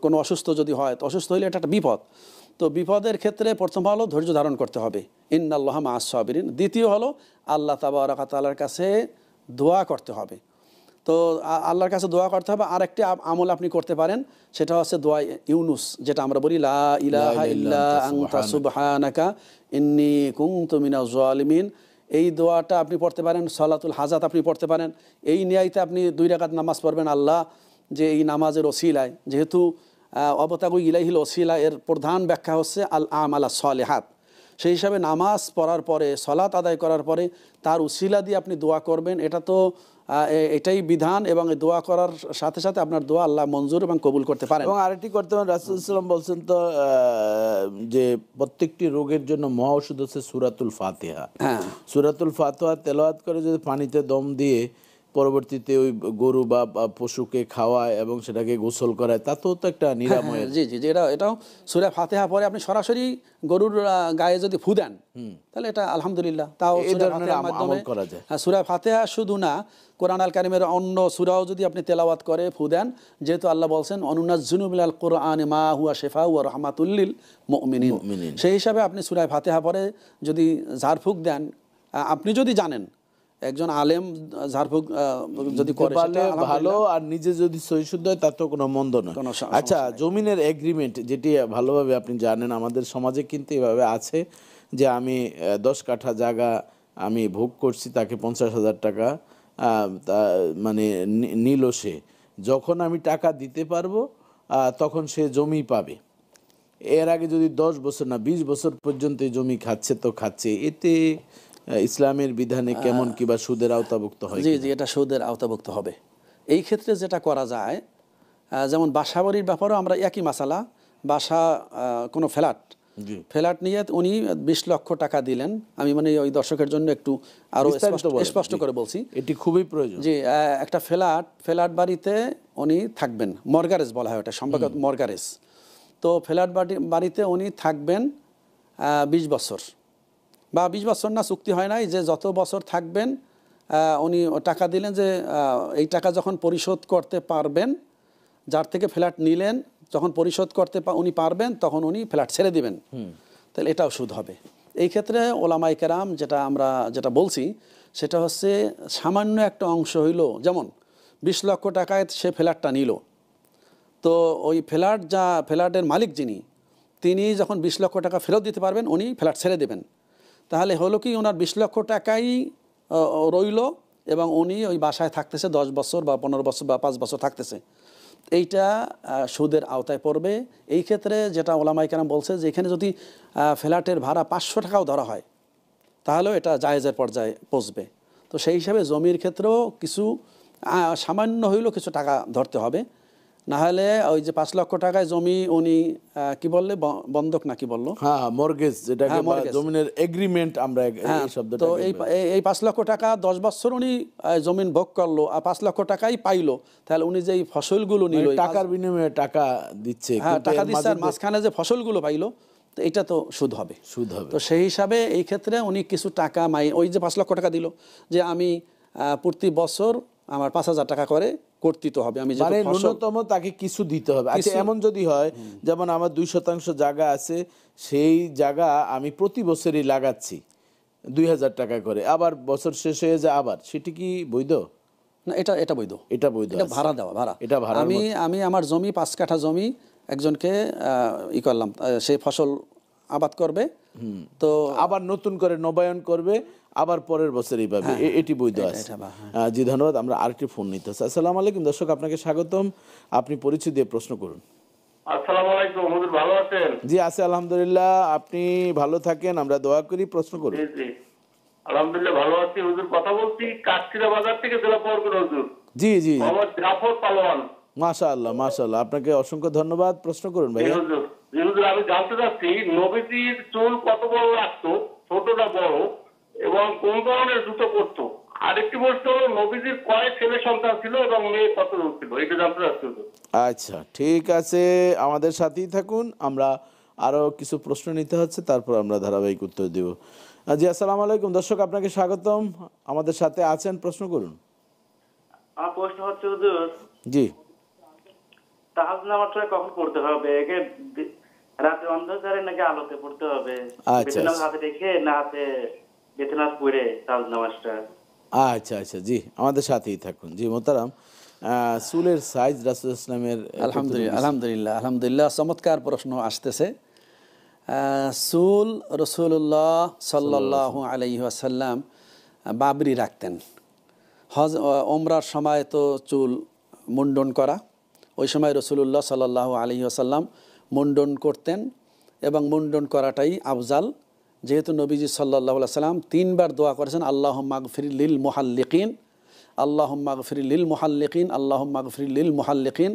কোনো অসুস্থ যদি হয়, তো অসুস্থ হলে এটা একটা বিপদ। তো বিপদের ক্ষেত্রে প্রথম হলো ধৈর্য ধারণ করতে হবে, ইন্নাল্লাহা মাআস সাবিরিন। দ্বিতীয় হলো আল্লাহ তাবারক ওয়া তাআলার কাছে দোয়া করতে হবে। তো আল্লাহর কাছে দোয়া করতে হবে। আরেকটি আমল আপনি করতে পারেন, সেটা হচ্ছে দোয়া ইউনুস, যেটা আমরা বলি লা ইলাহা ইল্লা আনতা সুবহানাকা ইন্নী কুনতু মিনাজ জালিমিন। এই দোয়াটা আপনি পড়তে পারেন। সালাতুল হাজাত আপনি পড়তে পারেন। এই নিয়াইতে আপনি 2 রাকাত নামাজ পড়বেন। আল্লাহ যে এই নামাজের ওসিলায়, যেহেতু অবতাগু ইলাইহিল ওসিলা, এর প্রধান ব্যাখ্যা হচ্ছে আল আমালা সালেহাত। সেই হিসাবে নামাজ পড়ার পরে, সালাত আদায় করার পরে তার উসিলা দিয়ে আপনি দোয়া করবেন। এটা তো এটাই বিধান, এবং এই দোয়া করার সাথে সাথে আপনার দোয়া আল্লাহ মঞ্জুর এবং কবুল করতে পারেন। এবং আরেকটি করতে পারেন, রাসূলুল্লাহ সাল্লাল্লাহু আলাইহি ওয়াসাল্লাম বলছেন তো যে প্রত্যেকটি রোগের জন্য মহা ওষুধ হচ্ছে সূরাতুল ফাতিহা। হ্যাঁ, সূরাতুল ফাতিহা তেলাওয়াত করে যদি পানিতে দম দিয়ে পরবর্তীতে ওই গরু বা পশুকে খাওয়ায় এবং সেটাকে গোসল করায়, তাতেও তো একটা নিরাময়ের। জি জি জি, এটাও সূরা ফাতিহা পরে আপনি সরাসরি গরুর গায়ে যদি ফু দেন, তাহলে এটা আলহামদুলিল্লাহ, তাও এই সূরা ধরনের ফাতিহার মাধ্যমে আমল করা যায়। হ্যাঁ, সূরা ফাতিহা শুধু না, কোরআন আল কারিমের অন্য সূরাও যদি আপনি তেলাওয়াত করে ফু দেন, যেহেতু আল্লাহ বলছেন অনুনাজ্জিলু মিনাল কুরআনি মা হুয়া শিফাউ ওয়া রাহমাতুল লিল মুমিনিন। সেই হিসাবে আপনি সূরা ফাতিহা পরে যদি ঝাড়ফুঁক দেন, আপনি যদি জানেন একজন আলেম ঝাড়ফুঁক যদি করে পারলে সেটা ভালো, আর নিজে যদি সহিশুদ্ধ হয় তাতেও কোনো মন্দ নয়। কোনো আচ্ছা, জমিনের এগ্রিমেন্ট যেটি ভালোভাবে আপনি জানেন, আমাদের সমাজে কিন্তু এভাবে আছে যে আমি 10 কাঠা জায়গা আমি ভোগ করছি, তাকে 50,000 টাকা মানে নিল সে। যখন আমি টাকা দিতে পারবো তখন সে জমি পাবে। এর আগে যদি 10 বছর না 20 বছর পর্যন্ত এই জমি খাচ্ছে তো খাচ্ছে, এতে ইসলামের বিধানে কেমন কিবা সুদের আওতাভুক্ত হয়? জি জি, এটা সুদের আওতাভুক্ত হবে। এই ক্ষেত্রে যেটা করা যায়, যেমন বাসা বাড়ির ব্যাপারেও আমরা একই মাসালা, বাসা কোনো ফ্ল্যাট নিয়ে উনি 20 লক্ষ টাকা দিলেন। আমি মানে ওই দর্শকের জন্য একটু আরো স্পষ্ট করে বলছি, এটি খুবই প্রয়োজন। যে একটা ফ্ল্যাট বাড়িতে উনি থাকবেন, মর্গারেজ বলা হয় ওটা, সম্পর্ক মর্গারেজ। তো ফ্ল্যাট বাড়িতে উনি থাকবেন 20 বছর, বা 20 বছর না, চুক্তি হয় নাই, যে যত বছর থাকবেন উনি টাকা দিলেন, যে এই টাকা যখন পরিশোধ করতে পারবেন, যার থেকে ফ্ল্যাট নিলেন, যখন পরিশোধ করতে উনি পারবেন, তখন উনি ফ্ল্যাট ছেড়ে দিবেন। তাহলে এটাও সুদ হবে। এই ক্ষেত্রে ওলামায়ে কেরাম যেটা বলছি, সেটা হচ্ছে সামান্য একটা অংশ হইল, যেমন 20 লক্ষ টাকায় সে ফ্ল্যাটটা নিল, তো ওই ফ্ল্যাটের মালিক তিনি যখন 20 লক্ষ টাকা ফেরত দিতে পারবেন, উনি ফ্ল্যাট ছেড়ে দেবেন। তাহলে হলো কি, ওনার 20 লক্ষ টাকাই রইল, এবং উনি ওই বাসায় থাকতেছে 10 বছর বা 15 বছর বা 5 বছর থাকতেছে। এইটা সুদের আওতায় পড়বে। এই ক্ষেত্রে যেটা ওলামায়ে কেরাম বলছে, যে এখানে যদি ফ্ল্যাটের ভাড়া 500 টাকাও ধরা হয়, তাহলেও এটা জায়েজের পর্যায়ে পৌঁছবে। তো সেই হিসাবে জমির ক্ষেত্রেও কিছু সামান্য হইলেও কিছু টাকা ধরতে হবে। না হলে ওই যে 5 লক্ষ টাকায় জমি উনি কি বললে, বন্ধক না কি বললো, হ্যাঁ মর্গেজ, যেটাকে জমিনের এগ্রিমেন্ট আমরা এই শব্দটা। তো এই 5 লক্ষ টাকা 10 বছর উনি জমিন ভোগ করলো, আর 5 লক্ষ টাকাই পাইলো, তাহলে উনি যে ফসলগুলো নিল, টাকার বিনিময়ে টাকা দিচ্ছে, হ্যাঁ টাকা দিচ্ছে, আর মাঝখানে যে ফসলগুলো পাইলো, তো এটা তো সুদ হবে। তো সেই হিসাবে এই ক্ষেত্রে উনি কিছু টাকা ওই যে 5 লক্ষ টাকা দিল, যে আমি প্রতি বছর আমার 5,000 টাকা করে কর্তৃত্ব হবে, আমি মানে ন্যূনতম তাকে কিছু দিতে হবে। আচ্ছা, এমন যদি হয়, যেমন আমার 2% জায়গা আছে, সেই জায়গা আমি প্রতি বছরই লাগাচ্ছি 2,000 টাকা করে, আবার বছর শেষ হয়ে যায়, আবার সেটি কি বৈধ? না, এটা বৈধ। এটা বৈধ, এটা ভাড়া দেওয়া, এটা ভাড়া। আমি আমার জমি 5 কাঠা জমি একজনকে করলাম, সে ফসল আবাদ করবে, তো আবার নতুন করে নবায়ন করবে, আবার পরের বছর এইভাবে, এটি বৈধ আছে। জি, ধন্যবাদ। আমরা আরেকটি ফোন নিতে চাই। আসসালামু আলাইকুম। দর্শক, আপনাকে স্বাগতম। আপনি পরিচয় দিয়ে প্রশ্ন করুন। আসসালামু আলাইকুম, হুজুর ভালো আছেন? জি, আছে আলহামদুলিল্লাহ। আপনি ভালো থাকেন, আমরা দোয়া করি। প্রশ্ন করুন। জি জি, আলহামদুলিল্লাহ ভালো আছি হুজুর। কথা বলছি কাকচিরা বাজার থেকে, জেলা পরগনা হুজুর। জি জি, মোহাম্মদ জাফর পালোয়ান। মাশাআল্লাহ মাশাআল্লাহ, আপনাকে অসংখ্য ধন্যবাদ। প্রশ্ন করুন জি ভাইয়া। হুজুর, জি হুজুর, আমি জানতে চাচ্ছি নবীজির চুল কত বড় রাখতো, ছোট না বড়, এবং কোন ধরনের জুতো পরতো? আরেকটি প্রশ্ন হলো নবীজির কয় ছেলে সন্তান ছিল এবং মেয়ে কতজন ছিল, এটা জানতে চাচ্ছি হুজুর। আচ্ছা ঠিক আছে, আমাদের সাথেই থাকুন, আমরা আরও কিছু প্রশ্ন নিতে হচ্ছে, তারপর আমরা ধারাবাহিক উত্তর দেব। জি আসসালামু আলাইকুম দর্শক, আপনাকে স্বাগতম, আমাদের সাথে আছেন, প্রশ্ন করুন। আমার প্রশ্ন হচ্ছে হুজুর, জি তাহাজ নামাজটা কখন পড়তে হবে? একে রাতে অন্ধকারে নাকি আলোতে পড়তে হবে? আচ্ছা, বেতনাজ আচ্ছা। হাতে রেখে না হাতে বেতনাজ পড়ে তাহাজ নামাজটা? আচ্ছা আচ্ছা, জি আমাদের সাথেই থাকুন। জি মোহতারাম, চুলের সাইজ রাসূল ইসলামের আলহামদুলিল্লাহ আলহামদুলিল্লাহ আলহামদুলিল্লাহ, চমৎকার প্রশ্ন আসতেছে। চুল রসুল্লাহ সাল্লাল্লাহু আলাইহি ওয়াসাল্লাম বাবরি রাখতেন। ওমরার সময় তো চুল মুন্ডন করা, ওই সময় রসুল্লাহ সাল্লাল্লাহু আলাইহি ওয়াসাল্লাম মুন্ডন করতেন, এবং মুন্ডন করাটাই আফজাল। যেহেতু নবীজি সাল্লাল্লাহু আলাইহি ওয়াসাল্লাম 3 বার দোয়া করেছেন, আল্লাহুম্মা গফির লিল মুহাল্লিকিন, আল্লাহুম্মা গফির লিল মুহাল্লিকিন, আল্লাহুম্মা গফির লিল মুহাল্লিকিন,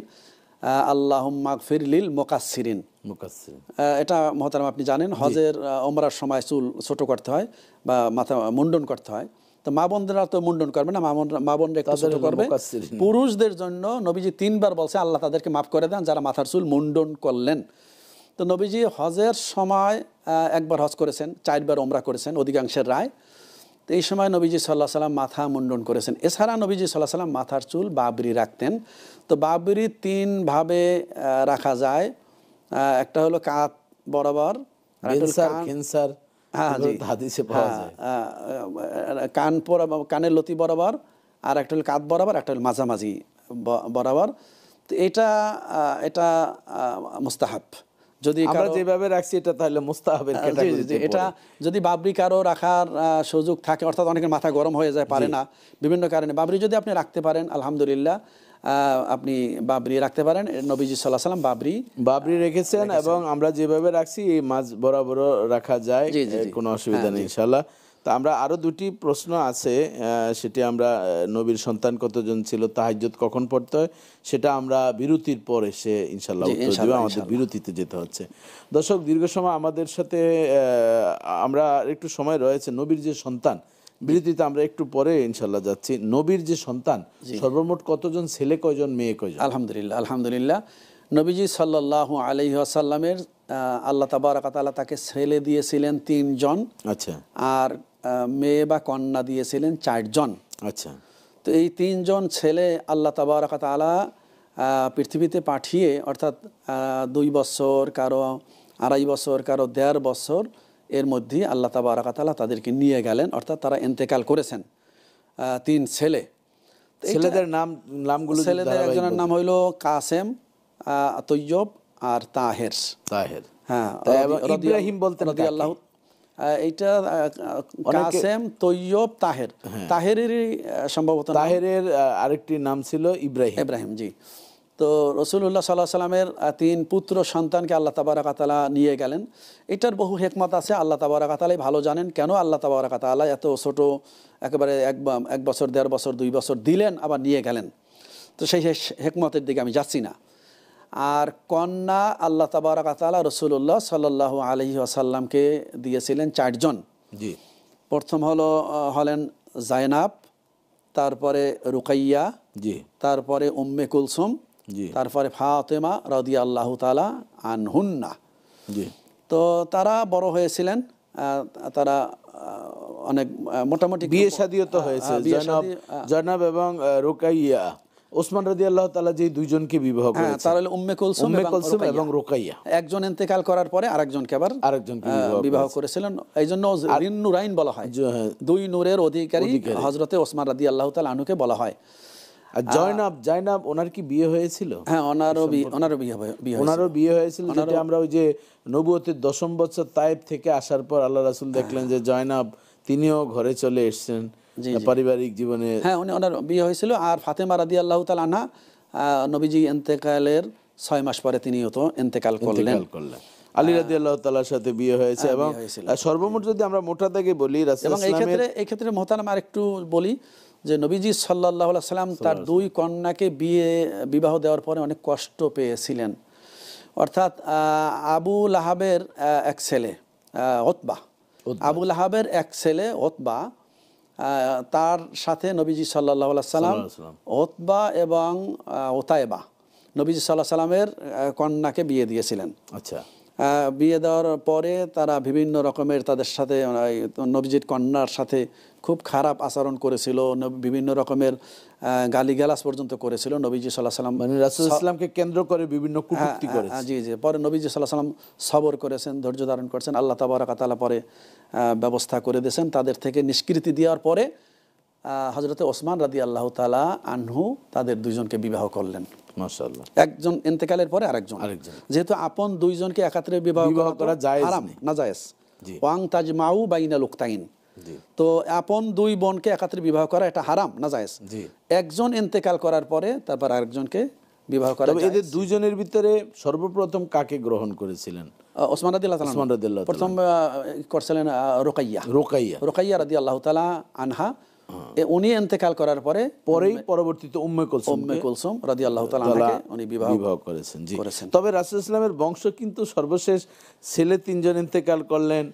আল্লাহুম্মা গফির লিল মুকাসসিরিন। মুকাসসির, এটা মহতারাম আপনি জানেন, হজের ওমরার সময় চুল ছোট করতে হয় বা মাথা মুন্ডন করতে হয়। তো মা বোনরা তো মুন্ডন করবে না, মা বোনরা একটু ছোট করবে। পুরুষদের জন্য নবীজি 3 বার বলছে আল্লাহ তাদেরকে মাফ করে দেন যারা মাথার চুল মুন্ডন করলেন। তো নবীজি হজের সময় একবার হজ করেছেন, 4 বার ওমরা করেছেন অধিকাংশের রায়। তো এই সময় নবীজি সাল্লাহ সাল্লাম মাথা মুন্ডন করেছেন। এছাড়া নবীজি সাল্লাহ সাল্লাম মাথার চুল বাবরি রাখতেন। তো বাবরি 3 ভাবে রাখা যায়। একটা হলো কাঁধ বরাবর, কানের লতি বরাবর, আর একটা হলো কাঁধ বরাবর, একটা হলো মাঝামাঝি বরাবর। তো এটা মুস্তাহাব। যদি আমরা যেভাবে রাখছি এটা তাহলে মুস্তাহাবের ক্যাটাগরিতে পড়ে। এটা যদি বাবরি কারো রাখার সুযোগ থাকে, অর্থাৎ অনেকের মাথা গরম হয়ে যায়, পারে না বিভিন্ন কারণে, বাবরি যদি আপনি রাখতে পারেন আলহামদুলিল্লাহ, আপনি বাবরি রাখতে পারেন। নবীজি সাল্লাল্লাহু আলাইহি ওয়াসাল্লাম বাবরি রেখেছেন, এবং আমরা যেভাবে রাখছি এই মাঝ বরাবর রাখা যায়, কোনো অসুবিধা নেই ইনশাআল্লাহ। তো আমরা আরো 2টি প্রশ্ন আছে, সেটি আমরা নবীর সন্তান কতজন ছিল, তাহাজ্জুদ কখন পড়তে হয়, সেটা আমরা বিরতির পর এসে ইনশাআল্লাহ উত্তর দেব। আমাদের বিরতিতে যেতে হচ্ছে। দর্শক দীর্ঘ সময় আমাদের সাথে আমরা একটু সময় রয়েছে। নবীর যে সন্তান, বিরতিতে আমরা একটু পরে ইনশাআল্লাহ যাচ্ছি। নবীর যে সন্তান সর্বমোট কতজন, ছেলে কয়জন, মেয়ে কয়জন? আলহামদুলিল্লাহ আলহামদুলিল্লাহ, নবীজি সাল্লাল্লাহু আলাইহি ওয়াসাল্লামের আল্লাহ তাবারাক ওয়া তাআলা তাকে ছেলে দিয়েছিলেন 3 জন। আচ্ছা। আর মেয়ে বা কন্যা দিয়েছিলেন 4 জন। আচ্ছা। তো এই 3 জন ছেলে আল্লাহ তাবারাক ওয়া তাআলা পৃথিবীতে পাঠিয়ে, অর্থাৎ 2 বছর, কারো 2.5 বছর, কারো 1.5 বছর, এর মধ্যে আল্লাহ তাবারাক ওয়া তাআলা তাদেরকে নিয়ে গেলেন, অর্থাৎ তারা ইন্তেকাল করেছেন। 3 ছেলে। ছেলেদের নামগুলো, ছেলেদের একজনের নাম হইল কাসেম, তৈয়ব আর তাহের। হ্যাঁ, ইব্রাহিম বলতেন রাদিয়াল্লাহু। এইটা কাসেম, তৈয়ব, তাহের। তাহেরেরই সম্ভবত, তাহেরের আরেকটি নাম ছিল ইব্রাহিম। জি। তো রাসূলুল্লাহ সাল্লাল্লাহু আলাইহি ওয়াসাল্লামের 3 পুত্র সন্তানকে আল্লাহ তাবারাক ওয়া তাআলা নিয়ে গেলেন। এটার বহু হিকমত আছে, আল্লাহ তাবারাক ওয়া তাআলাই ভালো জানেন কেন আল্লাহ তাবারাক ওয়া তাআলা এত ছোট, একেবারে 1 বছর, 1.5 বছর, 2 বছর দিলেন, আবার নিয়ে গেলেন। তো সেই হিকমতের দিকে আমি যাচ্ছি না। আর কন্যা আল্লাহ তাবারাক ওয়া তাআলা রাসূলুল্লাহ সাল্লাল্লাহু আলাইহি ওয়াসাল্লামকে দিয়েছিলেন 4 জন। জি। প্রথম হলেন জায়নাব, তারপরে রুকাইয়া, জি, তারপরে উম্মে কুলসুম, জি, তারপরে ফাতেমা রাদিয়াল্লাহু তাআলা আনহুন্না। জি। তো তারা বড় হয়েছিলেন, তারা অনেক মোটামুটি বিয়ে শাদীও তো হয়েছে। জয়নাব এবং রুকাইয়া, ওসমান রাদিয়াল্লাহু তাআলা যে 2 জনকে বিবাহ করেছেন, তারা হলো উম্মে কুলসুম এবং রুকাইয়া। একজন ইন্তেকাল করার পরে আরেকজনকে বিবাহ করেছিলেন। এইজন্য নুরাইন বলা হয়, 2 নূরের অধিকারী হযরতে ওসমান রাদিয়াল্লাহু তাআলা আনহুকে বলা হয়। আর জায়নাব ওনার কি বিয়ে হয়েছিল? হ্যাঁ, ওনারও বিয়ে হয়েছিল। যেটা আমরা ওই যে নবুয়তের 10ম বছর তায়েব থেকে আসার পর আল্লাহ রাসূল দেখলেন যে জয়নাব তিনিও ঘরে চলে এসেছেন পারিবারিক জীবনে। হ্যাঁ, ওনার বিয়ে হয়েছিল। আর ফাতেমা রাদিয়াল্লাহু তাআলা আনহা নবীজি ইন্তেকালের 6 মাস পরে তিনিও তো ইন্তেকাল করলেন। আলী রাদিয়াল্লাহু তাআলার সাথে বিয়ে হয়েছে এবং বিয়ে হয়েছিল। সর্বমোট যদি আমরা মোটা দাগে বলি রাসূল এবং ইসলামের এই ক্ষেত্রে মোহতারাম আরেকটু বলি যে নবীজি সাল্লাল্লাহু আলাইহি সাল্লাম তার দুই কন্যাকে বিবাহ দেওয়ার পরে অনেক কষ্ট পেয়েছিলেন। অর্থাৎ আবু লাহাবের এক ছেলে উতবা, আবু লাহাবের এক ছেলে উতবা, তার সাথে নবীজি সাল্লাল্লাহু আলাইহি সাল্লাম উতবা এবং উতাইবা নবীজি সাল্লাল্লাহু আলাইহি সাল্লামের কন্যাকে বিয়ে দিয়েছিলেন। আচ্ছা, বিয়ে দেওয়ার পরে তারা বিভিন্ন রকমের তাদের সাথে নবীজির কন্যার সাথে খুব খারাপ আচরণ করেছিল, বিভিন্ন রকমের গালিগালাজ পর্যন্ত করেছিল নবীজি সাল্লাল্লাহু আলাইহি সাল্লাম, মানে রাসূল ইসলামকে কেন্দ্র করে বিভিন্ন কটূক্তি করেছে। জি জি। পরে নবীজি সাল্লাল্লাহু আলাইহি সাল্লাম সবর করেছেন, ধৈর্য ধারণ করেছেন। আল্লাহ তাবারক ওয়া তাআলা পরে ব্যবস্থা করে দিয়েছেন। তাদের থেকে নিষ্কৃতি দেওয়ার পরে হযরতে ওসমান রাদিয়াল্লাহু তাআলা আনহু তাদের দুইজনকে বিবাহ করলেন। মাশাআল্লাহ। একজন ইন্তেকালের পরে আরেকজন, যেহেতু আপন দুইজনকে একত্রে বিবাহ করা হারাম না জায়েজ। ওয়াং তাজমাউ বাইনাল উখতাইন, তো আপন দুই বোনকে একত্রে বিবাহ করা এটা হারাম না জায়েজ। একজন ইন্তেকাল করার পরে তারপর আরেকজনকে বিবাহ করা। তবে এদের দুইজনের ভিতরে সর্বপ্রথম কাকে গ্রহণ করেছিলেন? ওসমান রাদিয়াল্লাহু তাআলা প্রথম করছিলেন রুকাইয়া রাদিয়াল্লাহু তাআলা আনহা। উনি ইন্তেকাল করার পরেই পরবর্তীতে উম্মে কুলসুম রাদিয়াল্লাহু তাআলা আনহাকে উনি বিবাহ করেছেন। তবে রাসূল ইসলামের বংশ কিন্তু সর্বশেষ ছেলে 3 জন ইন্তেকাল করলেন,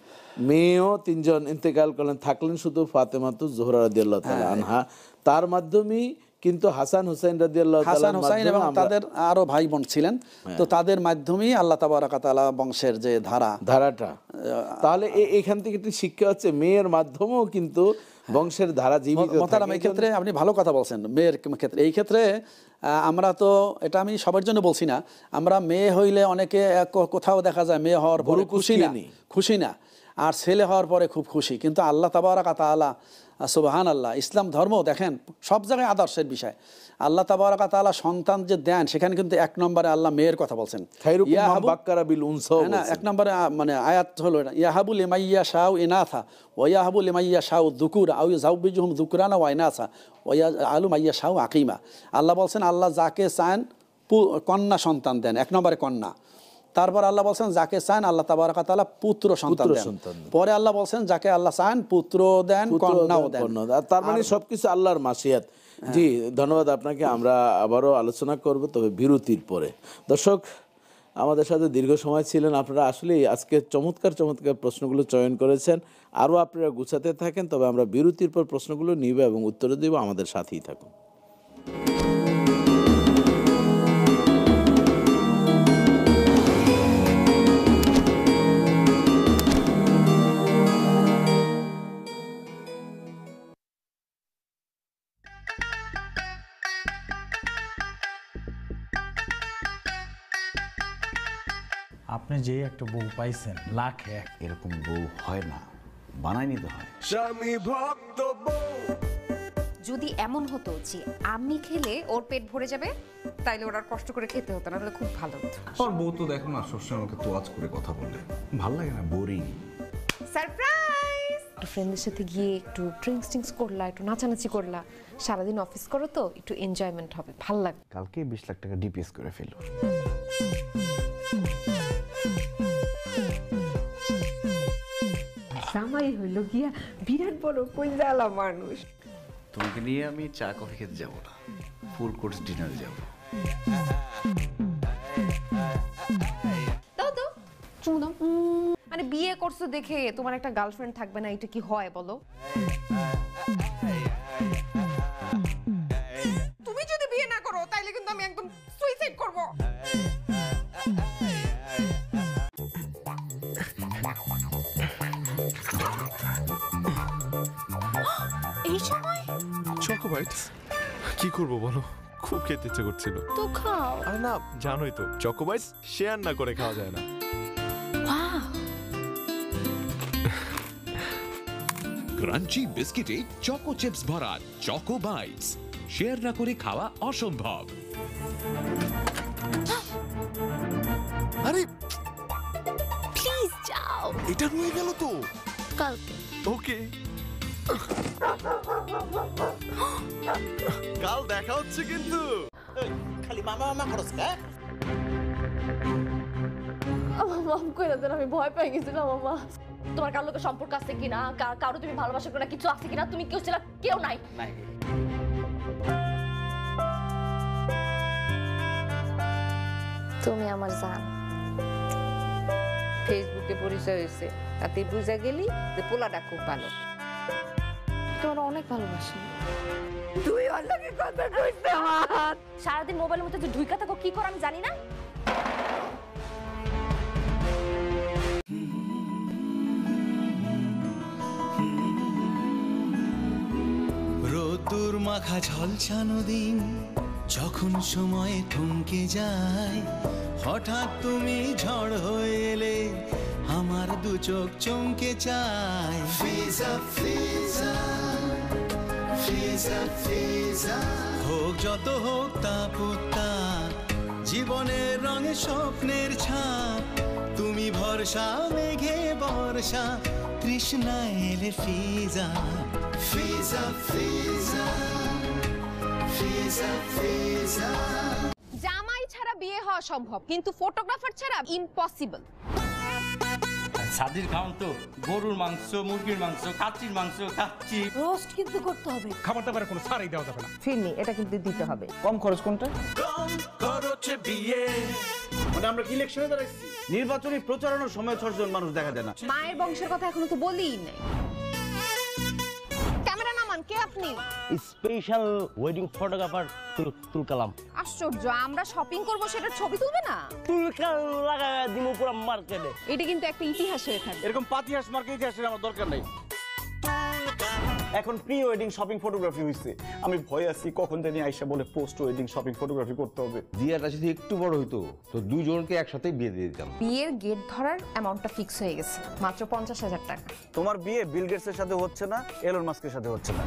মেয়েও 3 জন ইন্তেকাল করলেন, থাকলেন শুধু ফাতেমাতুজ জোহরা রাদিয়াল্লাহু তাআলা আনহা। তার মাধ্যমেই কিন্তু হাসান হুসাইন রাদিয়াল্লাহু তাআলা, হাসান হুসাইন এবং তাদের আরো ভাই বোন ছিলেন, তো তাদের মাধ্যমেই আল্লাহ তাবারক ওয়া তাআলা বংশের যে ধারাটা, তাহলে এখান থেকে একটি শিক্ষা হচ্ছে মেয়ের মাধ্যমেও কিন্তু বংশের ধারা জীবিত থাকে। এই ক্ষেত্রে আপনি ভালো কথা বলছেন। মেয়ের ক্ষেত্রে এই ক্ষেত্রে আমরা তো এটা আমি সবার জন্য বলছি না, আমরা মেয়ে হইলে অনেকে কোথাও দেখা যায় মেয়ে হওয়ার পরে খুশি না, আর ছেলে হওয়ার পরে খুব খুশি। কিন্তু আল্লাহ তাবারক ওয়া তাআলা সুবহানাল্লাহ, ইসলাম ধর্ম দেখেন সব জায়গায় আদর্শের বিষয়। আল্লাহ তাবারক ওয়া তাআলা সন্তান যে দেন সেখানে কিন্তু 1 নম্বরে আল্লাহ মেয়ের কথা বলছেন। এক নম্বরে মানে আয়াত হলো এটা, ইয়াহাবু লিমাইয়া শাউ ইনাথা ওয়া ইয়াহাবু লিমাইয়া শাউ যুকুরা আও ইয়াজাউবিজুহুম যুকরানা ওয়া ইনাসা ওয়া ইয়াজআলু মাইয়া শাউ আকিমা। আল্লাহ বলছেন আল্লাহ যাকে চান কন্যা সন্তান দেন, 1 নম্বরে কন্যা। তারপর আল্লাহ বলছেন যাকে চান আল্লাহ তাবারক ওয়া তাআলা পুত্র সন্তান দেন। পরে আল্লাহ বলছেন যাকে আল্লাহ চান পুত্র দেন, কন্যাও দেন। তার মানে সবকিছু আল্লাহর মাশিয়াত। জি, ধন্যবাদ আপনাকে। আমরা আবারও আলোচনা করব, তবে বিরতির পরে। দর্শক, আমাদের সাথে দীর্ঘ সময় ছিলেন আপনারা। আসলে আজকে চমৎকার প্রশ্নগুলো চয়ন করেছেন, আরও আপনারা গুছাতে থাকেন। তবে আমরা বিরতির পর প্রশ্নগুলো নিব এবং উত্তর দেব। আমাদের সাথেই থাকুন। আপনি যে একটা বউ পাইছেন, লাখ এক। এরকম বউ হয় না, বানাই নিতে হয়। স্বামী ভক্ত বউ। যদি এমন হতো যে আমি খেলে ওর পেট ভরে যাবে, তাইলে ওর আর কষ্ট করে খেতে হতো না, তাহলে খুব ভালো হতো। আর বউ তো দেখো না সবসময় আমাকে তোয়াজ করে কথা বলে, ভাল লাগে না, বোরিং। সারপ্রাইজ! একটু ফ্রেন্ডদের সাথে গিয়ে একটু ড্রিঙ্কস করলা, একটু নাচানাচি করলা, সারাদিন অফিস করো তো, একটু এনজয়মেন্ট হবে, ভাল লাগবে। কালকে 20 লাখ টাকা ডিপিএস করে ফেলবো। জামাই হইল গিয়া বিরাট বড় কইজালা মানুষ। তোমাকে নিয়ে আমি চা কফি খেতে যাবো না, ফুল কোর্স ডিনারে যাবো। দাও দাও, চুমু দাও। মানে বিয়ে করছো দেখে তোমার একটা গার্লফ্রেন্ড থাকবে না, এটা কি হয় বলো? তুমি যদি বিয়ে না করো তাইলে কিন্তু আমি একদম সুইসাইড করব। এই সময় চকো বাইটস কি করব বলো, খুব খেতে ইচ্ছে করছিল। তো খাও। আরে না, জানোই তো চকো বাইটস শেয়ার না করে খাওয়া যায় না। ক্রাঞ্চি বিস্কিটে চকো চিপস ভরা চকো বাইটস, শেয়ার না করে খাওয়া অসম্ভব। আরে প্লিজ যাও, এটা রয়ে গেল তো। কালকে। ওকে, কাল দেখা হচ্ছে কিন্তু। খালি মামা মামা করছ কা? আমার মাফ করে দেন, আমি ভয় পেয়ে গেছিলাম। আমার তোমার কারোর লোকের সম্পর্ক আছে কিনা, কারো তুমি ভালোবাসা কিনা, কিছু আছে কিনা? তুমি কেউ ছিল? কেউ নাই। তুমি আমার জান। ফেসবুকে পরিচয় হয়েছে, তাতে বুঝা গেলি যে পোলাটা খুব ভালো। তোমার অনেক ভালোবাসি। তুই অন্যকে কথা কইতে আমার সারাদিন মোবাইলের মধ্যে যে ঢুইকা থাকো, কি করো আমি জানি না। রোদ্দুর মাখা ঝলসানো দিন যখন সময় থমকে যায়, হঠাৎ তুমি ঝড় হয়ে এলে আমার দু চোখ চমকে চায়। ফিজা ফিজা ফিজা ফিজা হোক যত হোক তাপতাপ, জীবনের রঙে স্বপ্নের ছাপ, তুমি ভরসা মেঘে বর্ষা, তৃষ্ণা এলে ফিজা ফিজা ফিজা ফিজা ফিজা। জামাই ছাড়া বিয়ে হওয়া সম্ভব, কিন্তু ফটোগ্রাফার ছাড়া ইম্পসিবল। সাদির খাওয়ান তো গরুর মাংস, মুরগির মাংস, কাচ্চির মাংস খাচ্ছি। রোস্ট কিন্তু করতে হবে। খাবার দাবারের কোনো ছাড়ই দেওয়া যাবে না। ফিরনি এটা কিন্তু দিতে হবে। কম খরচ কোনটা? কম খরচে বিয়ে। মানে আমরা কি ইলেকশনে দাঁড়াইছি? নির্বাচনী প্রচারণার সময় 6 জন মানুষ দেখা যায় না। মায়ের বংশের কথা এখনো তো বলিই নাই। ক্যামেরা নামান, কে আপনি? স্পেশাল ওয়েডিং ফটোগ্রাফার তুলকালাম। আশ্চর্য, আমরা শপিং করব সেটা ছবি তুলবে না? তুলকাল লাগায় দিমু পুরো মার্কেটে। এটা কিন্তু একটা ইতিহাস হয়ে থাকবে। এরকম পাতিহাস মার্কে ইতিহাসের আমার দরকার নাই। এখন প্রি ওয়েডিং শপিং ফটোগ্রাফি হইছে, আমি ভয় আছি কখন জানি আইসা বলে পোস্ট ওয়েডিং শপিং ফটোগ্রাফি করতে হবে। বিয়েটা যদি একটু বড় হইতো তো দুইজনকে একসাথে বিয়ে দিয়ে দিতাম। বিয়ের গেট ধরার অ্যামাউন্টটা ফিক্স হয়ে গেছে, মাত্র 50,000 টাকা। তোমার বিয়ে বিল গেটসের সাথে হচ্ছে না, এলন মাস্কের সাথে হচ্ছে না।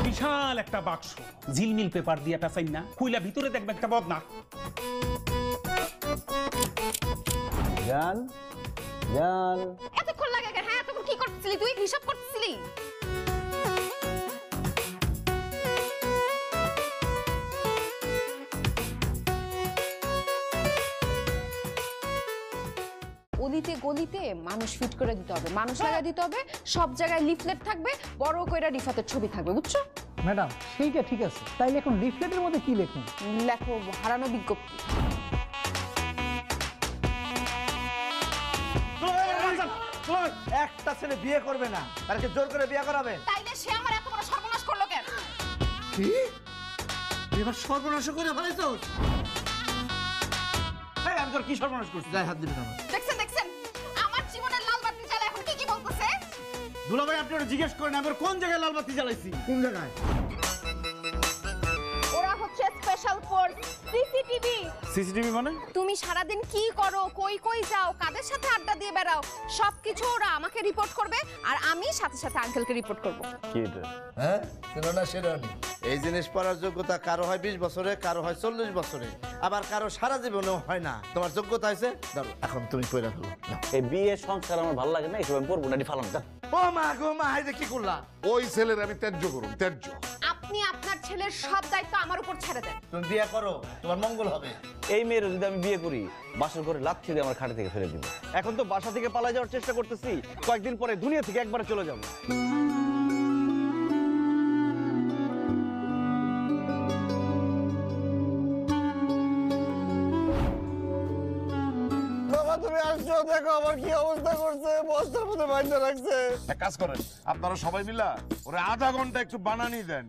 বিশাল একটা বাক্স, ঝিলমিল পেপার দিয়ে একটা চাই না, খুইলা ভিতরে দেখবে একটা বদনা। জান জান এতক্ষণ লাগে কেন? হ্যাঁ, এতক্ষণ কি করতেছিলি তুই? হিসাব করতেছিলি? অলিতে গলিতে মানুষ ফিট করে দিতে হবে, মানুষ লাগা দিতে হবে, সব জায়গায় লিফলেট থাকবে, বড় কইরা রিফাতের ছবি থাকবে, বুঝছো? ম্যাডাম সেইটা ঠিক আছে, তাইলে এখন লিফলেটের মধ্যে কি লিখুন? লেখো হারানো বিজ্ঞপ্তি। একটা ছেলে বিয়ে করবে না, তাকে জোর করে বিয়ে করাবে। তাইলে সে আমার এত বড় সর্বনাশ করলো কেন? কি এবার সর্বনাশ করে ফেলাইছো? এই আমি তোর কি সর্বনাশ করছি? গায়ে হাত দিবি না। দেখছেন দেখছেন আমার জীবনের লাল বাতি জ্বালা এখন কি বলতেছে? দুলাভাই আপনি ওটা জিজ্ঞেস করেন আমি কোন জায়গায় লাল বাতি জ্বালাইছি? কোন জায়গায়? ওরা হচ্ছে স্পেশাল ফোর্স সিসিটিভি। সিসিটিভি মানে? তুমি সারাদিন কি করো, কই কই যাও, কাদের সাথে আড্ডা দিয়ে বেড়াও, সবকিছু ওরা আমাকে রিপোর্ট করবে আর আমি সাথে সাথে আঙ্কেলকে রিপোর্ট করব। কি এটা? হ্যাঁ ছিল না শেরানি। এই জিনিস পড়ার যোগ্যতা কারো হয় 20 বছরে, কারো হয় 40 বছরে, আবার কারো সারা জীবনেও হয় না। তোমার যোগ্যতা হয়েছে, ধরো এখন তুমি পড়া ফেলো। এই বিয়ে সংস্কার আমার ভালো লাগে না, এসব আমি পড়বো না, এটি ফালাম। ও মা গো মা, এই যে কি করলা? ওই ছেলের আমি ত্যায্য করুন, ত্যায্য। আপনি আপনার ছেলের সব দায়িত্ব আমার উপর ছেড়ে দেন। তুমি বিয়ে করো, তোমার মঙ্গল হবে। এই মেয়ের যদি আমি বিয়ে করি, বাসর ঘরে লাথি দিয়ে আমার খাটে থেকে ফেলে দিবে। এখন তো বাসা থেকে পালা যাওয়ার চেষ্টা করতেছি, কয়েকদিন পরে দুনিয়া থেকে একবারে চলে যাবো। তুমি আসছো, দেখো আমার কি অবস্থা করছে, বস্তার মধ্যে বাইন্ধা রাখছে। এক কাজ করেন, আপনারা সবাই মিলা ওরে আধা ঘন্টা একটু বানানি দেন।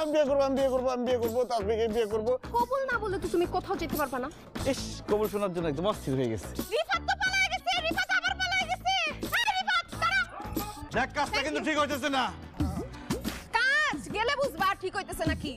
আমি বিয়ে করবো, আমি বিয়ে করবো, আমি বিয়ে করবো, তার বিয়ে করবো। কবুল না বলে তো তুমি কোথাও যেতে পারবে না। ইস, কবুল শোনার জন্য একদম অস্থির হয়ে গেছে। রিফাত তো পালায়ে গেছে, রিফাত আবার পালায়ে গেছে। হ্যাঁ রিফাত, দাঁড়া। দেখ কাজটা কিন্তু ঠিক হইতেছে না। কাজ গেলে বুঝবা ঠিক হইতেছে নাকি।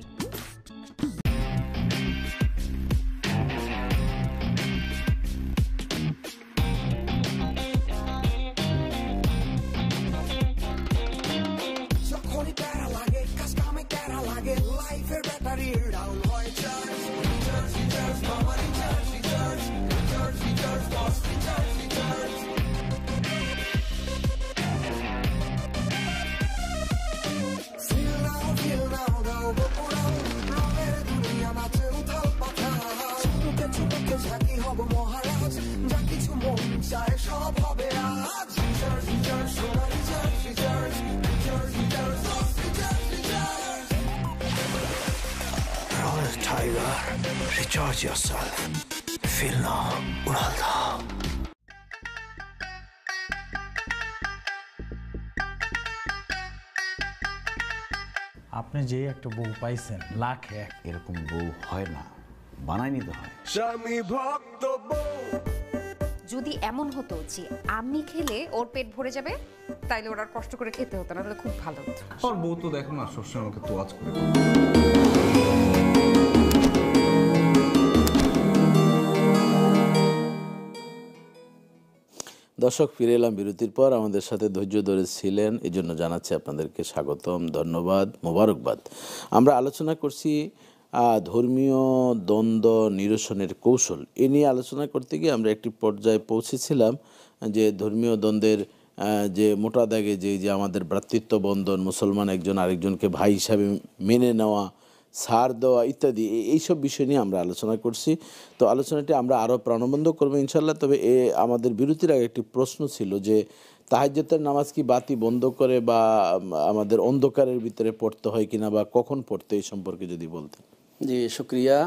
Feel now, go around. Recharge yourself. Feel now. Ural Dham. আপনি যে একটা বউ পাইছেন লাখ এক, এরকম বউ হয় না, বানাই নিতে হয়। স্বামী ভক্ত বউ। যদি এমন হতো যে আমি খেলে ওর পেট ভরে যাবে, তাইলে ওর আর কষ্ট করে খেতে হতো না, তাহলে খুব ভালো হতো। আর বউ তো দেখো না সবসময় আমাকে তোয়াজ করে। দর্শক, ফিরে এলাম বিরতির পর। আমাদের সাথে ধৈর্য ধরে ছিলেন, এই জন্য জানাচ্ছি আপনাদেরকে স্বাগতম, ধন্যবাদ, মোবারকবাদ। আমরা আলোচনা করছি ধর্মীয় দ্বন্দ্ব নিরসনের কৌশল। এ নিয়ে আলোচনা করতে গিয়ে আমরা একটি পর্যায়ে পৌঁছেছিলাম যে ধর্মীয় দ্বন্দ্বের যে মোটা দাগে যে আমাদের ভ্রাতৃত্ব বন্ধন, মুসলমান একজন আরেকজনকে ভাই হিসাবে মেনে নেওয়া, ছাড় দেওয়া ইত্যাদি, এইসব বিষয় নিয়ে আমরা আলোচনা করছি। তো আলোচনাটি আমরা আরও প্রাণবন্ত করবো ইনশাল্লাহ। তবে আমাদের বিরতির আগে একটি প্রশ্ন ছিল যে তাহাজ্জুদের নামাজ কি বাতি বন্ধ করে বা আমাদের অন্ধকারের ভিতরে পড়তে হয় কিনা, বা কখন পড়তে, এই সম্পর্কে যদি বলতেন। জি, শুক্রিয়া।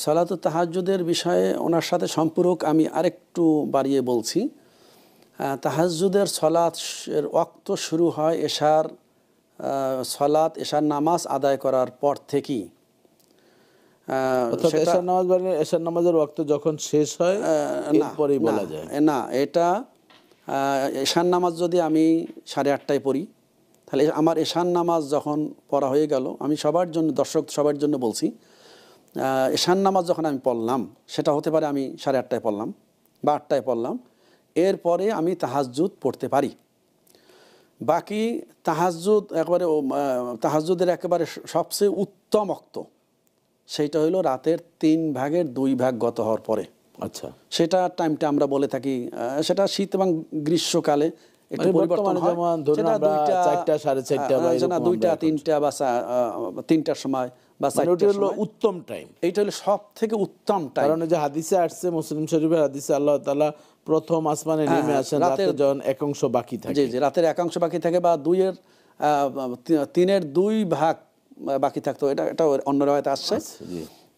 সলাতুত তাহাজ্জুদের বিষয়ে ওনার সাথে সম্পর্ক আমি আরেকটু বাড়িয়ে বলছি। তাহাজ্জুদের সলাতের ওয়াক্ত শুরু হয় এশার নামাজ আদায় করার পর থেকেই। এশার নামাজের ওয়াক্ত যখন শেষ হয় এরপরেই বলা যায় না, এটা এশার নামাজ যদি আমি 8:30টায় পড়ি, তাহলে আমার এশার নামাজ যখন পড়া হয়ে গেল, আমি দর্শক সবার জন্য বলছি, এশার নামাজ যখন আমি পড়লাম, সেটা হতে পারে আমি 8:30টায় পড়লাম বা 8টায় পড়লাম, এরপরে আমি তাহাজ্জুদ পড়তে পারি। বাকি তাহাজ্জুদের একেবারে সবচেয়ে উত্তম ওয়াক্ত সেইটা হলো রাতের 3/2 গত হওয়ার পরে। আচ্ছা, সেটা টাইমটা আমরা বলে থাকি, সেটা শীত এবং গ্রীষ্মকালে একটু পরিবর্তন হয়, সেটা 2টা, 4টা, 4:30 বা 2টা, 3টা বা 3টার সময় বা 4টার সময় উত্তম টাইম। এইটা হলো সব থেকে উত্তম টাইম। কারণ যে হাদিসে আসছে, মুসলিম শরীফের হাদিসে, আল্লাহ তাআলা প্রথম আসমানে নেমে আসেন রাতের যখন একাংশ বাকি থাকে। জি, রাতের একাংশ বাকি থাকে বা 3/2 বাকি থাকতো, এটা অন্য রাওয়ায়াতে আসছে।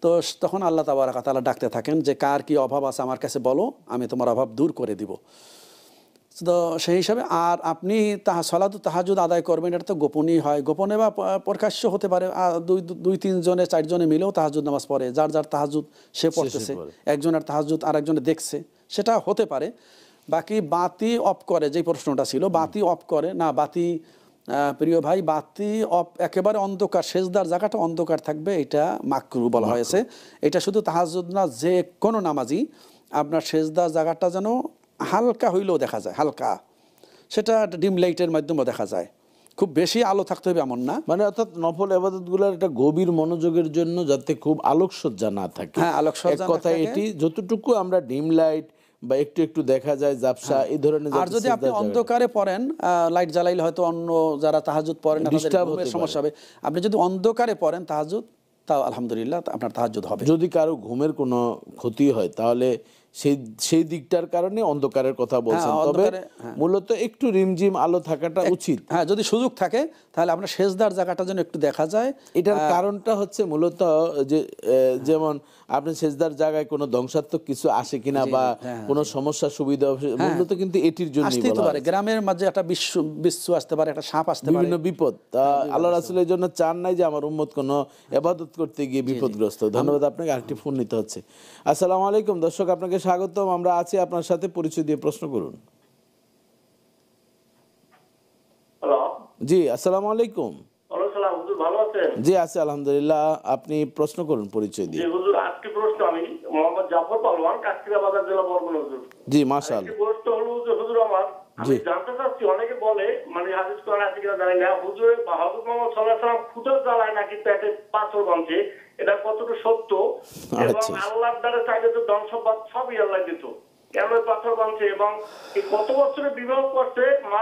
তো তখন আল্লাহ তাবারক ওয়া তাআলা ডাকতে থাকেন যে কার কি অভাব আছে আমার কাছে বলো, আমি তোমার অভাব দূর করে দিব। তো সেই হিসাবে আর আপনি সলাতুত তাহাজ্জুদ আদায় করবেন, এটা তো গোপনই হয়, গোপনে বা প্রকাশ্য হতে পারে। 2-3 জনে 4 জনে মিলেও তাহাজ্জুদ নামাজ পড়ে, যার তাহাজ্জুদ সে পড়তেছে, একজনের তাহাজ্জুদ আরেকজনে দেখছে, সেটা হতে পারে। বাকি বাতি অফ করে, যে প্রশ্নটা ছিল, বাতি অফ করে না, বাতি প্রিয় ভাই, বাতি অফ একেবারে অন্ধকার, সেজদার জায়গাটা অন্ধকার থাকবে, এটা মাকরু বলা হয়েছে। এটা শুধু তাহাজ্জুদ না, যে কোনো নামাজি আপনার সেজদার জায়গাটা যেন হালকা হইলেও দেখা যায়, হালকা, সেটা ডিম লাইটের মাধ্যমে দেখা যায়, খুব বেশি আলো থাকতে হবে এমন না। মানে অর্থাৎ নফল ইবাদতগুলোর একটা গভীর মনোযোগের জন্য যাতে খুব আলোকসজ্জা না থাকে। হ্যাঁ, আলোকসজ্জা কথা এটি, যতটুকু আমরা ডিম লাইট বা একটু দেখা যায় ঝাপসা, এই ধরনের। আর যদি আপনি অন্ধকারে পড়েন, লাইট জ্বালাইলে হয়তো অন্য যারা তাহাজ্জুদ পড়েন তাদের সমস্যা হবে। আপনি যদি অন্ধকারে পড়েন তাহাজ্জুদ, তাও আলহামদুলিল্লাহ আপনার তাহাজ্জুদ হবে। যদি কারো ঘুমের কোনো ক্ষতি হয়, তাহলে সেই দিকটার কারণে অন্ধকারের কথা বলছেন। তবে মূলত একটু রিমঝিম আলো থাকাটা উচিত। হ্যাঁ, যদি সুযোগ থাকে তাহলে আপনার সেজদার জায়গাটা যেন একটু দেখা যায়। এটার কারণটা হচ্ছে মূলত যে যেমন আপনি সেজদার জায়গায় কোনো ধ্বংসাত্মক কিছু আসে কিনা বা কোনো সমস্যা সুবিধা, মূলত কিন্তু এটির জন্য বলা হয়। গ্রামের মাঝে একটা বিচ্ছু আসতে পারে, একটা সাপ আসতে পারে, বিভিন্ন বিপদ। আল্লাহ রাসূল এর জন্য চান নাই যে আমার উম্মত কোনো ইবাদত করতে গিয়ে বিপদগ্রস্ত। ধন্যবাদ আপনাকে। আরেকটি ফোন নিতে হচ্ছে। আসসালামু আলাইকুম দর্শক, আপনাকে স্বাগতম। আমরা আছি আপনার সাথে, পরিচয় দিয়ে প্রশ্ন করুন। হ্যালো, জি, আসসালামু আলাইকুম। ওয়ালাইকুম সালাম। হুজুর ভালো আছেন? জি আছি আলহামদুলিল্লাহ। আপনি প্রশ্ন করুন পরিচয় দিয়ে। জি হুজুর, আজকে প্রশ্ন আমি মোহাম্মদ জাফর পালোয়ান, কাকড়িয়া বাজার জেলা, বরগুনা হুজুর। জি, মাশাআল্লাহ। প্রশ্ন হলো যে হুজুর, আমি জানতে চাচ্ছি, অনেকে বলে, মানে হাদিস কোরআন আছে কিনা জানি না, হুজুর হযরত মুহাম্মদ সাল্লাল্লাহু আলাইহি ওয়াসাল্লাম খুদা জ্বালায় নাকি পেটে পাথর বাঁধে, এটা কতটুকু সত্য? এবং আল্লাহর দ্বারা চাইলে তো ধন সম্পদ সবই আল্লাহ দিত, কেন পাথর বাঁধছে? এবং কত বছরে বিবাহ করছে মা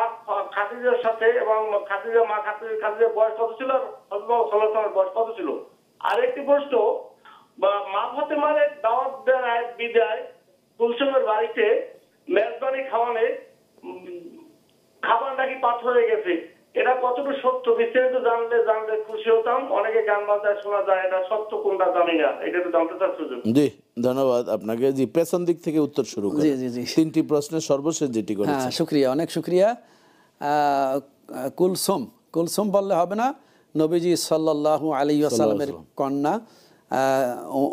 খাদিজার সাথে, এবং মা খাদিজার বয়স কত ছিল, হযরত মুহাম্মদ সাল্লাল্লাহু আলাইহি ওয়াসাল্লামের বয়স কত ছিল? আরেকটি প্রশ্ন, মা ফাতেমার দাওয়াত দেয় বিদায় কুলসুমের বাড়িতে মেজবানি খাওয়ানে খাবার নাকি পাথর হয়ে গেছে, এটা কতটুকু সত্য বিস্তারিত জানলে খুশি হতাম। অনেকে গান বাজায় শোনা যায়, এটা সত্য কোনটা জানি না, এটা একটু জানতে চাচ্ছি। জি ধন্যবাদ আপনাকে। জি পেছন দিক থেকে উত্তর শুরু করেন। জি জি জি, 3টি প্রশ্নের সর্বশেষ যেটি করেছেন। হ্যাঁ শুক্রিয়া, অনেক শুক্রিয়া। কুলসুম, কুলসুম বললে হবে না, নবীজি সাল্লাল্লাহু আলাইহি ওয়াসাল্লামের কন্যা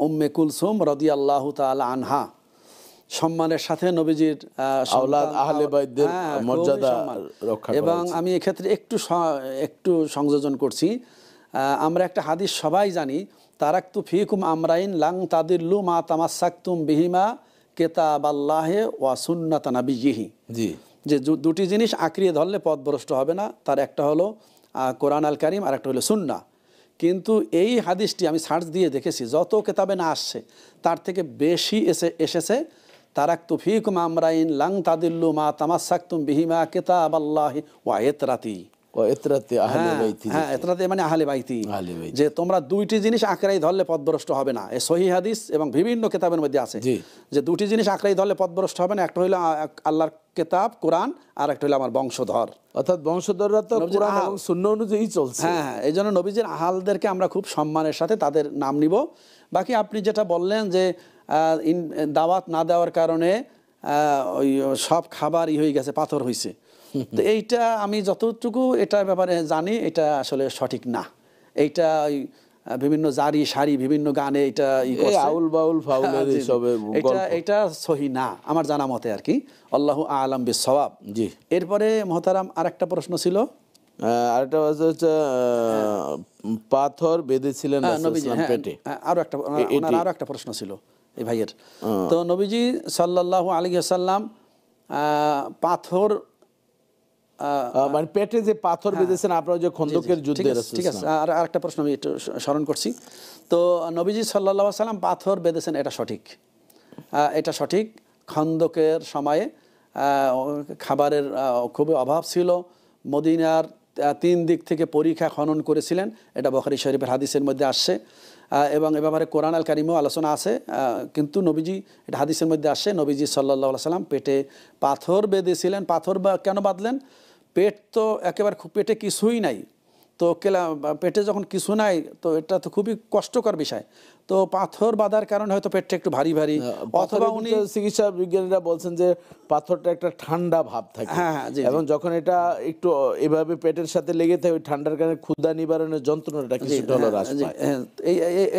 উম্মে কুলসুম রাদিয়াল্লাহু তাআলা আনহা, সম্মানের সাথে নবীজির আওলাদ আহলে বাইতদের মর্যাদা রক্ষা করা। এবং আমি এক্ষেত্রে একটু সংযোজন করছি। আমরা একটা হাদিস সবাই জানি, তারাকতু ফিকুম আমরাইন লাং তাদিল্লু মা তামাসসাকতুম বিহিমা কিতাবাল্লাহি ওয়া সুন্নাত নাবিয়্যিহি। জি, যে দুটি জিনিস আঁকড়িয়ে ধরলে পথভ্রষ্ট হবে না, তার একটা হলো কোরআন আল কারিম, আর একটা হলো সুন্নাহ। কিন্তু এই হাদিসটি আমি সার্চ দিয়ে দেখেছি, যত কিতাবে না আসছে তার থেকে বেশি এসেছে তারাকতু ফিকুম আমরাইন লাং তাদিল্লু মা তামাসসাকতুম বিহিমা কিতাবাল্লাহি ওয়া ইতরাতি। হ্যাঁ ইতরাতি মানে আহলে বাইতি, যে তোমরা দুইটি জিনিস আঁকড়াই ধরলে পথভ্রষ্ট হবে না। এই সহিহ হাদিস এবং বিভিন্ন কিতাবের মধ্যে আছে যে দুটি জিনিস আঁকড়াই ধরলে পথভ্রষ্ট হবে না, একটা হলো আল্লাহর কিতাব কোরআন, আর একটা হলো আমার বংশধর। অর্থাৎ বংশধররা তো কোরআন এবং সুন্নাহ অনুযায়ী চলছে। হ্যাঁ, এই জন্য নবীজির আহালদেরকে আমরা খুব সম্মানের সাথে তাদের নাম নিব। বাকি আপনি যেটা বললেন যে দাওয়াত না দেওয়ার কারণে ওই সব খাবার হয়ে গেছে, পাথর হয়েছে, তো এইটা আমি যতটুকু এটার ব্যাপারে জানি এটা আসলে সঠিক না। এইটা ওই বিভিন্ন জারি সারি বিভিন্ন গানে এটা আউল বাউল ফাউলের এটা সহি না আমার জানা মতে আর কি। আল্লাহু আ'লাম বিস-সাওয়াব। জি, এরপরে মহতারাম আরেকটা প্রশ্ন ছিল, আরেকটা হচ্ছে পাথর বেঁধেছিলেন পেটে। আরো একটা প্রশ্ন ছিল এই ভাইয়ের। তো নবীজি সাল্লাল্লাহু আলাইহি ওয়াসাল্লাম পাথর মানে পেটে যে পাথর বেঁধেছেন আপনারা যে খন্দকের যুদ্ধে। ঠিক আছে, আর আরেকটা প্রশ্ন আমি একটু স্মরণ করছি। তো নবীজি সাল্লাল্লাহু আলাইহি ওয়াসাল্লাম পাথর বেঁধেছেন, এটা সঠিক, এটা সঠিক। খন্দকের সময়ে খাবারের খুবই অভাব ছিল, মদিনার 3 দিক থেকে পরীক্ষা খনন করেছিলেন, এটা বুখারী শরীফের হাদিসের মধ্যে আসছে। এবং এ ব্যাপারে কোরআন আল কারিমেও আলোচনা আছে, কিন্তু নবীজি এটা হাদিসের মধ্যে আসছে নবীজি সাল্লাল্লাহু আলাইহি ওয়াসাল্লাম পেটে পাথর বেঁধেছিলেন। পাথর কেন বাঁধলেন? পেট তো একেবারে পেটে কিছুই নাই, তো পেটে যখন কিছু নাই তো এটা তো খুবই কষ্টকর বিষয়। তো পাথর বাঁধার কারণে হয়তো পেটটা একটু ভারী ভারী, অথবা উনি চিকিৎসা বিজ্ঞানীরা বলছেন যে পাথরটা একটা ঠান্ডা ভাব থাকে, এবং যখন এটা একটু এভাবে পেটের সাথে লেগে থাকে ওই ঠান্ডার কারণে ক্ষুধা নিবারণের যন্ত্রণাটা কিছুটা হলো হ্রাস পায়।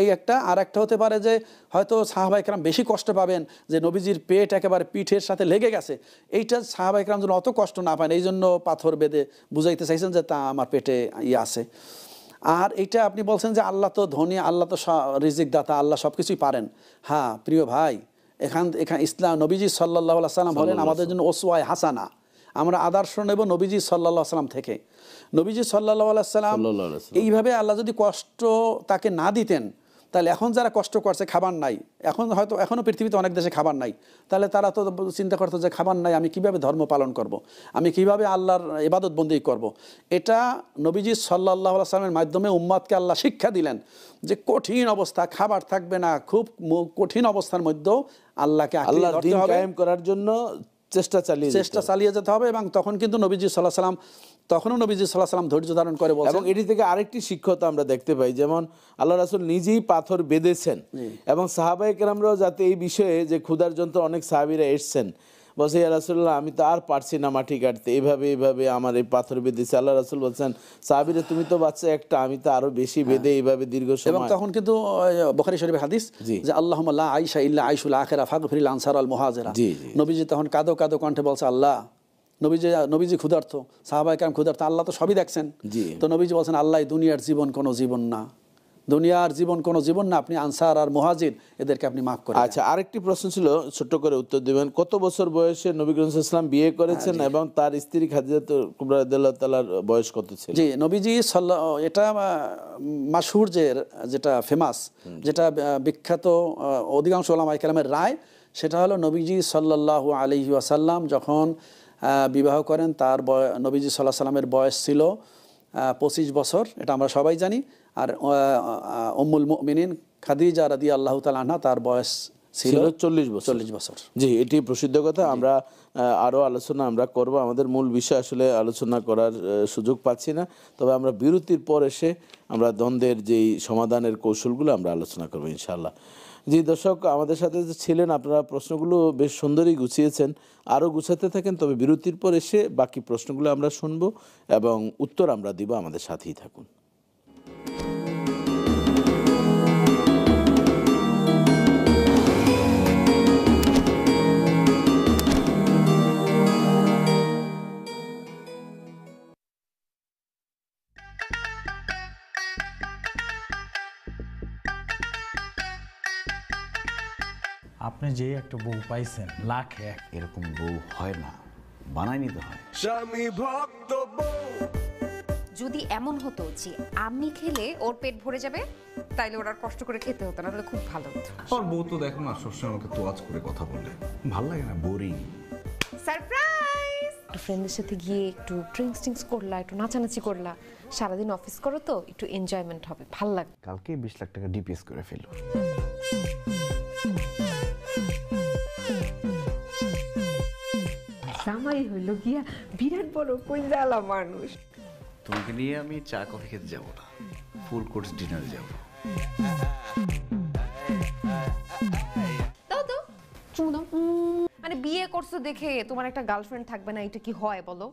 এই একটা। আর একটা হতে পারে যে হয়তো সাহাবায়ে কেরাম বেশি কষ্ট পাবেন যে নবীজির পেট একেবারে পিঠের সাথে লেগে গেছে, এইটা সাহাবায়ে কেরাম যেন অত কষ্ট না পান, এই জন্য পাথর বেঁধে বুঝাইতে চাইছেন যে তা আমার পেটে আছে। আর এইটা আপনি বলছেন যে আল্লাহ তো ধনী, আল্লাহ তো রিজিক দাতা, আল্লাহ সব কিছুই পারেন। হ্যাঁ প্রিয় ভাই, এখানে ইসলাম নবীজি সাল্লাল্লাহু আলাইহি ওয়াসাল্লাম হলেন আমাদের জন্য ওসওয়ায়ে হাসানা। আমরা আদর্শ নেব নবীজি সাল্লাল্লাহু আলাইহি ওয়াসাল্লাম থেকে। নবীজি সাল্লাল্লাহু আলাইহি ওয়াসাল্লাম এইভাবে আল্লাহ যদি কষ্ট তাকে না দিতেন, তাহলে এখন যারা কষ্ট করছে খাবার নাই, এখনও পৃথিবীতে অনেক দেশে খাবার নাই, তাহলে তারা তো চিন্তা করতো যে খাবার নাই, আমি কিভাবে ধর্ম পালন করব, আমি কিভাবে আল্লাহর ইবাদত বন্দেগী করব। এটা নবীজি সাল্লাল্লাহু আলাইহি ওয়াসাল্লামের মাধ্যমে উম্মতকে আল্লাহ শিক্ষা দিলেন যে কঠিন অবস্থা, খাবার থাকবে না, খুব কঠিন অবস্থার মধ্যেও আল্লাহকে আল্লাহর দ্বীন কায়েম করার জন্য চেষ্টা চালিয়ে যেতে হবে। এবং তখন কিন্তু নবীজি সাল্লাল্লাহু আলাইহি ওয়াসাল্লাম নবীজি সাল্লাল্লাহু আলাইহি ওয়াসাল্লাম ধৈর্য ধারণ করে বলেন। এবং এটি থেকে আরেকটি শিক্ষা আমরা দেখতে পাই, যেমন আল্লাহ রাসূল নিজেই পাথর বেঁধেছেন, এবং সাহাবায়ে কেরামরাও যাতে এই বিষয়ে যে ক্ষুধার যন্ত্র অনেক সাহাবীরা এসেছেন, বলছে ইয়া রাসূলুল্লাহ আমি তো আর পারছি না মাটি কাটতে, এইভাবে আমার এই পাথর বেঁধেছে। আল্লাহ রাসূল বলছেন সাহাবীরা তুমি তো বাচ্চা একটা, আমি তো আরো বেশি বেঁধে এইভাবে দীর্ঘ সময়। এবং তখন কিন্তু বুখারী শরীফের হাদিস যে আল্লাহুম্মা লা আইশা ইল্লা আইশুল আখিরা ফাগফিরিল আনসার ওয়াল মুহাজিরা। নবীজি তখন কাঁদো কণ্ঠে বলছে আল্লাহ, নবীজি ক্ষুধার্ত, সাহাবায়ে কেরাম ক্ষুধার্ত, আল্লাহ তো সবই দেখছেন। তো নবীজি বলছেন আল্লাহ দুনিয়ার জীবন কোনো জীবন না, দুনিয়ার জীবন কোনো জীবন না, আপনি আনসার আর মুহাজির এদেরকে আপনি মাফ করেন। আচ্ছা, আরেকটি প্রশ্ন ছিল, ছোট্ট করে উত্তর দিবেন। কত বছর বয়সে নবী করিম সাল্লাল্লাহু আলাইহি ওয়াসাল্লাম বিয়ে করেছেন এবং তার স্ত্রী খাদিজাতুল কুবরা রাদিয়াল্লাহু তাআলার বয়স কত ছিল? জি, নবীজি এটা মাশহুর যেটা ফেমাস, যেটা বিখ্যাত অধিকাংশ উলামায়ে কেরামের রায়, সেটা হলো নবীজি সাল্লাল্লাহু আলাইহি ওয়াসাল্লাম যখন বিবাহ করেন তার নবীজি সাল্লাল্লাহু আলাইহি ওয়াসাল্লামের বয়স ছিল 25 বছর, এটা আমরা সবাই জানি। আর উম্মুল মুমিনিন খাদিজা রাদিয়াল্লাহু তাআলা আনহা তার বয়স ছিল 40 বছর। 40 বছর। জি, এটি প্রসিদ্ধ কথা। আমরা আরও আলোচনা আমরা করব। আমাদের মূল বিষয় আসলে আলোচনা করার সুযোগ পাচ্ছি না, তবে আমরা বিরতির পর এসে আমরা দ্বন্দ্বের যেই সমাধানের কৌশলগুলো আমরা আলোচনা করব ইনশাআল্লাহ। জি দর্শক, আমাদের সাথে যে ছিলেন, আপনারা প্রশ্নগুলো বেশ সুন্দরই গুছিয়েছেন, আরও গুছাতে থাকেন। তবে বিরতির পর এসে বাকি প্রশ্নগুলো আমরা শুনব এবং উত্তর আমরা দিব। আমাদের সাথেই থাকুন। আপনি যে একটা বউ পাইছেন, লাখ এক। এরকম বউ হয় না, বানাই নিতে হয়। স্বামী ভক্ত বউ। যদি এমন হতো যে আমি খেলে ওর পেট ভরে যাবে, তাইলে ওর আর কষ্ট করে খেতে হতো না, তাহলে খুব ভালো হতো। আর বউ তো দেখো না, সবসময় আমাকে তোয়াজ করে কথা বলে, ভাল লাগে না, বোরিং। সারপ্রাইজ! একটু ফ্রেন্ডের সাথে গিয়ে একটু ড্রিঙ্কস করলা, একটু নাচানাচি করলা, সারাদিন অফিস করো তো, একটু এনজয়মেন্ট হবে, ভাল লাগবে। কালকে 20 লাখ টাকা ডিপিএস করে ফেলো। জামাই হইল গিয়া বিরাট বড় কইজালা মানুষ। তোমাকে নিয়ে আমি চা কফি খেতে যাবো না, ফুল কোর্স ডিনারে যাবো। দাও দাও, চুমু দাও। মানে বিয়ে করছো দেখে তোমার একটা গার্লফ্রেন্ড থাকবে না, এটা কি হয় বলো?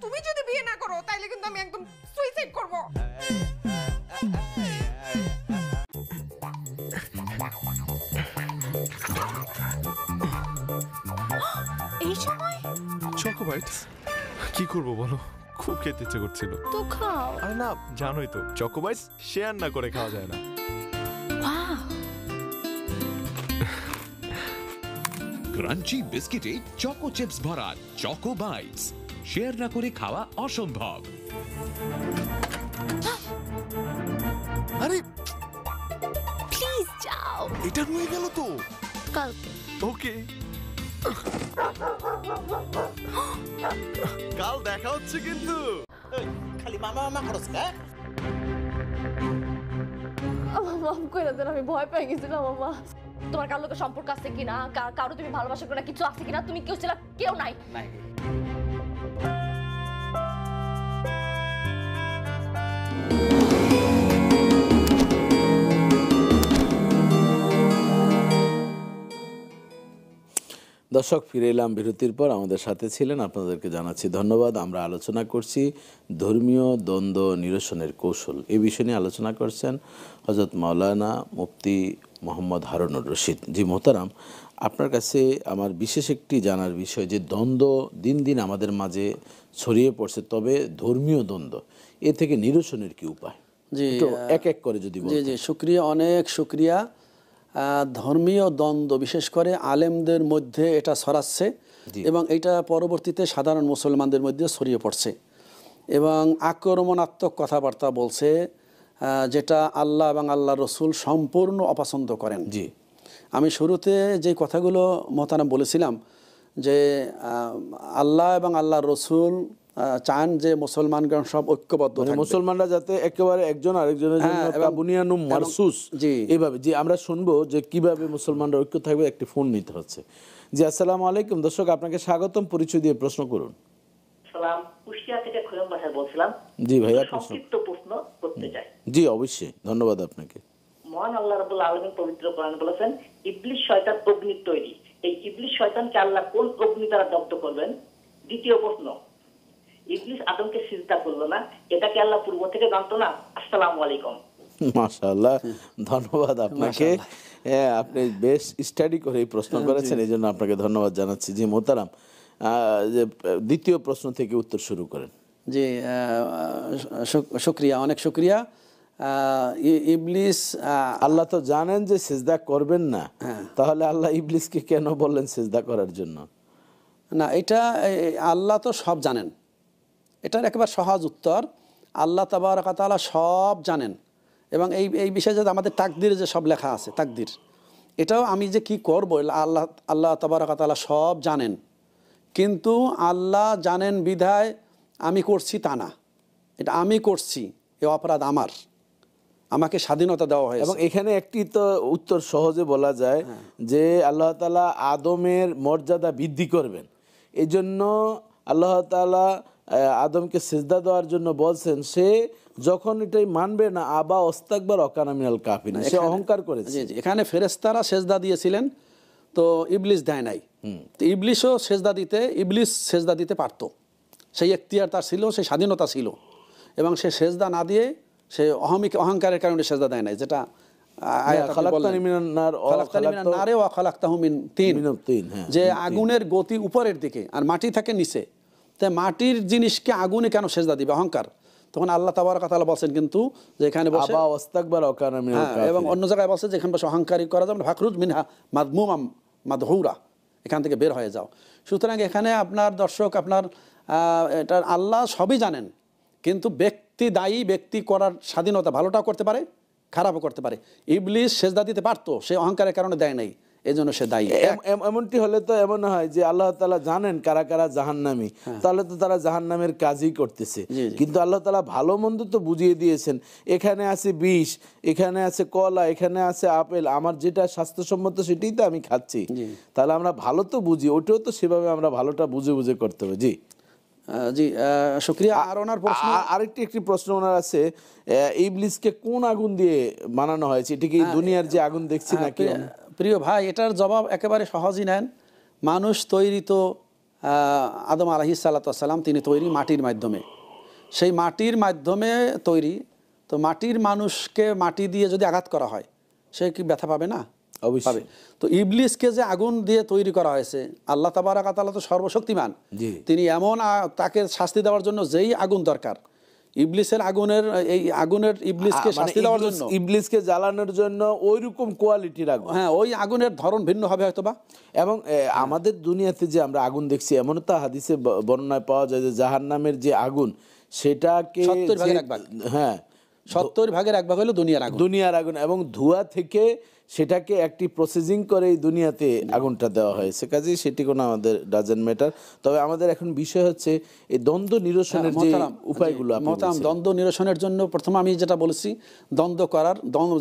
তুমি যদি বিয়ে না করো তাইলে কিন্তু আমি একদম সুইসাইড করব। এই সময় চকো বাইটস কি করব বলো, খুব খেতে ইচ্ছে করছিল। তো খাও। আরে না, জানোই তো চকো বাইটস শেয়ার না করে খাওয়া যায় না। ক্রাঞ্চি বিস্কিটে চকো চিপস ভরা চকো বাইটস, শেয়ার না করে খাওয়া অসম্ভব। আরে প্লিজ যাও। এটা রয়ে গেল তো কালকে। ওকে, কাল দেখা হচ্ছে কিন্তু। খালি মামা মামা করছ না? আমার মাফ করে দেন, আমি ভয় পেয়ে গেছিলাম। মামা, তোমার কারোর লোকের সম্পর্ক আছে কিনা, কারো তুমি ভালোবাসা কিনা, কিছু আছে কিনা, তুমি কেউ ছিল, কেউ নাই। দর্শক, ফিরে এলাম বিরতির পর। আমাদের সাথে ছিলেন, আপনাদেরকে জানাচ্ছি ধন্যবাদ। আমরা আলোচনা করছি ধর্মীয় দ্বন্দ্ব নিরসনের কৌশল। এই বিষয় নিয়ে আলোচনা করছেন হযরত মাওলানা মুফতি মোহাম্মদ হারুনুর রশিদ। জি মোহতারাম, আপনার কাছে আমার বিশেষ একটি জানার বিষয় যে দ্বন্দ্ব দিন দিন আমাদের মাঝে ছড়িয়ে পড়ছে, তবে ধর্মীয় দ্বন্দ্ব, এ থেকে নিরসনের কি উপায়? জি, এক এক করে যদি বলেন। জি, শুকরিয়া, অনেক শুকরিয়া। ধর্মীয় দ্বন্দ্ব বিশেষ করে আলেমদের মধ্যে এটা ছড়াচ্ছে এবং এটা পরবর্তীতে সাধারণ মুসলমানদের মধ্যে ছড়িয়ে পড়ছে এবং আক্রমণাত্মক কথাবার্তা বলছে, যেটা আল্লাহ এবং আল্লাহ রসুল সম্পূর্ণ অপছন্দ করেন। জি, আমি শুরুতে যে কথাগুলো মোহতারাম বলেছিলাম যে আল্লাহ এবং আল্লাহ রসুল চান যে মুসলমানগণ সব ঐক্যবদ্ধ থাকবে, মুসলমানরা যাতে একেবারে একজন আরেকজনের জন্য কাবুনিয়ানুম মারসুস, এইভাবে। জি, আমরা শুনবো যে কিভাবে মুসলমানরা ঐক্য থাকবে। একটি ফোন নিতে হচ্ছে। জি, আসসালামু আলাইকুম। দর্শক, আপনাকে স্বাগতম, পরিচয় দিয়ে প্রশ্ন করুন। সালাম, কুষ্টিয়া থেকে খোয়ম ভাষায় বলছিলাম। জি ভাইয়া, সংক্ষিপ্ত প্রশ্ন করতে চাই। জি অবশ্যই, ধন্যবাদ আপনাকে। মহান আল্লাহ রাব্বুল আলামিন পবিত্র কোরআনে বলেছেন, ইবলিস শয়তান অগ্নির তৈরি। এই ইবলিস শয়তানকে আল্লাহ কোন অগ্নি দ্বারা দগ্ধ করবেন? দ্বিতীয় প্রশ্ন, ইবলিস আদমকে সিজদা করলো না, এটা কি আল্লাহ পূর্ব থেকে জানতো না? আসসালামু আলাইকুম। মাশাআল্লাহ, ধন্যবাদ আপনাকে। আপনি বেশ স্টাডি করে এই প্রশ্ন করেছেন, এই জন্য আপনাকে ধন্যবাদ জানাচ্ছি। জি মোহতারাম, দ্বিতীয় প্রশ্ন থেকে উত্তর শুরু করেন। জি, শুকরিয়া, অনেক শুকরিয়া। ইবলিস, আল্লাহ তো জানেন যে সিজদা করবেন না, তাহলে আল্লাহ ইবলিসকে কেন বললেন সিজদা করার জন্য? না, এটা আল্লাহ তো সব জানেন, এটার একেবারে সহজ উত্তর। আল্লাহ তাবারক ওয়া তাআলা সব জানেন এবং এই বিষয়ে যে আমাদের তাকদিরে যে সব লেখা আছে, তাকদির, এটাও আমি যে কি করবো আল্লাহ তাবারক ওয়া তাআলা সব জানেন, কিন্তু আল্লাহ জানেন বিধায় আমি করছি তা না, এটা আমি করছি, এ অপরাধ আমার। আমাকে স্বাধীনতা দেওয়া হয়েছে। এবং এখানে একটি তো উত্তর সহজে বলা যায় যে আল্লাহ তাআলা আদমের মর্যাদা বৃদ্ধি করবেন, এই জন্য আল্লাহ তাআলা আদমকে সিজদা দেওয়ার জন্য বলছেন, সে যখন এটাই মানবে না আবা ওয়াস্তাকবার ওয়াকানা মিনাল কাফিরিন, সে অহংকার করেছে। জি জি, এখানে ফেরেশতারা সেজদা দিয়েছিলেন, তো ইবলিস দেয় নাই। তো ইবলিসও সেজদা দিতে পারতো, সেই এখতিয়ার তার ছিল, সেই স্বাধীনতা ছিল, এবং সে সেজদা না দিয়ে সে অহংকারের কারণে সেজদা দেয় নাই, যেটা যে আগুনের গতি উপরের দিকে আর মাটি থাকে নিচে, তাই মাটির জিনিসকে আগুনে কেন সেজদা দিবে, অহংকার। তখন আল্লাহ তাবারক ওয়া তাআলা বলছেন কিন্তু যে এখানে বসে এবং অন্য জায়গায় বলছে যে এখানে বসে অহংকারী করা যাবে, ফাখরুজ মিনহা মাদমুমাম মাদহুরা, এখান থেকে বের হয়ে যাও। সুতরাং এখানে আপনার দর্শক, আপনার এটা আল্লাহ সবই জানেন, কিন্তু দায়ী ব্যক্তি করার স্বাধীনতা, ভালোটাও করতে পারে খারাপও করতে পারে। ইবলিস সেজদা দিতে পারতো, সে অহংকারের কারণে দেয় নাই, এই জন্য সে দায়ী। এমনটি হলে তো এমন হয় যে আল্লাহ তাআলা জানেন কারা কারা জাহান্নামী, তাহলে তো তারা জাহান্নামের কাজই করতেছে। কিন্তু আল্লাহ তাআলা ভালো মন্দ তো বুঝিয়ে দিয়েছেন, এখানে আছে বিষ, এখানে আছে কলা, এখানে আছে আপেল, আমার যেটা স্বাস্থ্যসম্মত সেটাই তো আমি খাচ্ছি। তাহলে আমরা ভালো তো বুঝি, ওটাও তো সেভাবে আমরা ভালোটা বুঝে বুঝে করতে হবে। জি জি, শুকরিয়া। আর ওনার প্রশ্ন, একটি প্রশ্ন ওনার আছে, ইবলিসকে কোন আগুন দিয়ে বানানো হয়েছে? এটা কি দুনিয়ার যে আগুন দেখছি নাকি? প্রিয় ভাই, এটার জবাব একেবারে সহজই নেন। মানুষ তৈরি তো আদম আলাইহিস সালাতু ওয়াস সালাম, তিনি তৈরি মাটির মাধ্যমে, সেই মাটির মাধ্যমে তৈরি। তো মাটির মানুষকে মাটি দিয়ে যদি আঘাত করা হয়, সে কি ব্যথা পাবে না? অবশ্যই। তো ইবলিসকে যে আগুন দিয়ে তৈরি করা হয়েছে, আল্লাহ তাবারক ওয়া তাআলা তো সর্বশক্তিমান, তিনি এমন তাকে শাস্তি দেওয়ার জন্য যেই আগুন দরকার, ইবলিসের আগুনের ইবলিসকে শাস্তি দেওয়ার জন্য, ইবলিসকে জ্বালানোর জন্য ওইরকম কোয়ালিটির আগুন, ওই আগুনের ধরন ভিন্ন হবে হয়তোবা। এবং আমাদের দুনিয়াতে যে আমরা আগুন দেখছি, এমন তো হাদিসে বর্ণনায় পাওয়া যায় যে জাহান্নামের যে আগুন, সেটাকে 70 ভাগের 1 ভাগ, 70 ভাগের 1 ভাগ হলো দুনিয়ার আগুন, এবং ধোঁয়া থেকে সেটাকে একটি প্রসেসিং করে এই দুনিয়াতে আগুনটা দেওয়া হয়েছে, কাজে সেটি কোনো আমাদের ডাজেন্ট ম্যাটার। তবে আমাদের এখন বিষয় হচ্ছে এই দ্বন্দ্ব নিরসনের যে উপায়গুলো। দ্বন্দ্ব নিরসনের জন্য প্রথমে আমি যেটা বলেছি,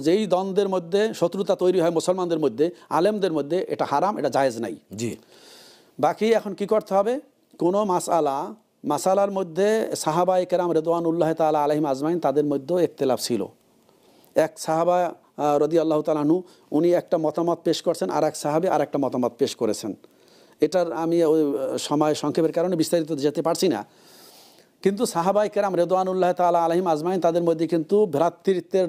যেই দ্বন্দ্বের মধ্যে শত্রুতা তৈরি হয় মুসলমানদের মধ্যে, আলেমদের মধ্যে, এটা হারাম, এটা জায়েজ নাই। জি, বাকি এখন কি করতে হবে, কোনো মাসালার মধ্যে সাহাবায়ে কেরাম রিদওয়ানুল্লাহ তাআলা আলাইহিম আজমাইন, তাদের মধ্যেও ইখতিলাফ ছিল। এক সাহাবা রাদিয়াল্লাহু তাআলা আনহু, উনি একটা মতামত পেশ করছেন, আর এক সাহাবী আর একটা মতামত পেশ করেছেন। এটার আমি সময় সংক্ষেপের কারণে বিস্তারিত যেতে পারছি না, কিন্তু সাহাবায়ে কেরাম রিদওয়ানুল্লাহ তাআলা আলাইহিম আজমাইন, তাদের মধ্যে কিন্তু ভ্রাতৃত্বের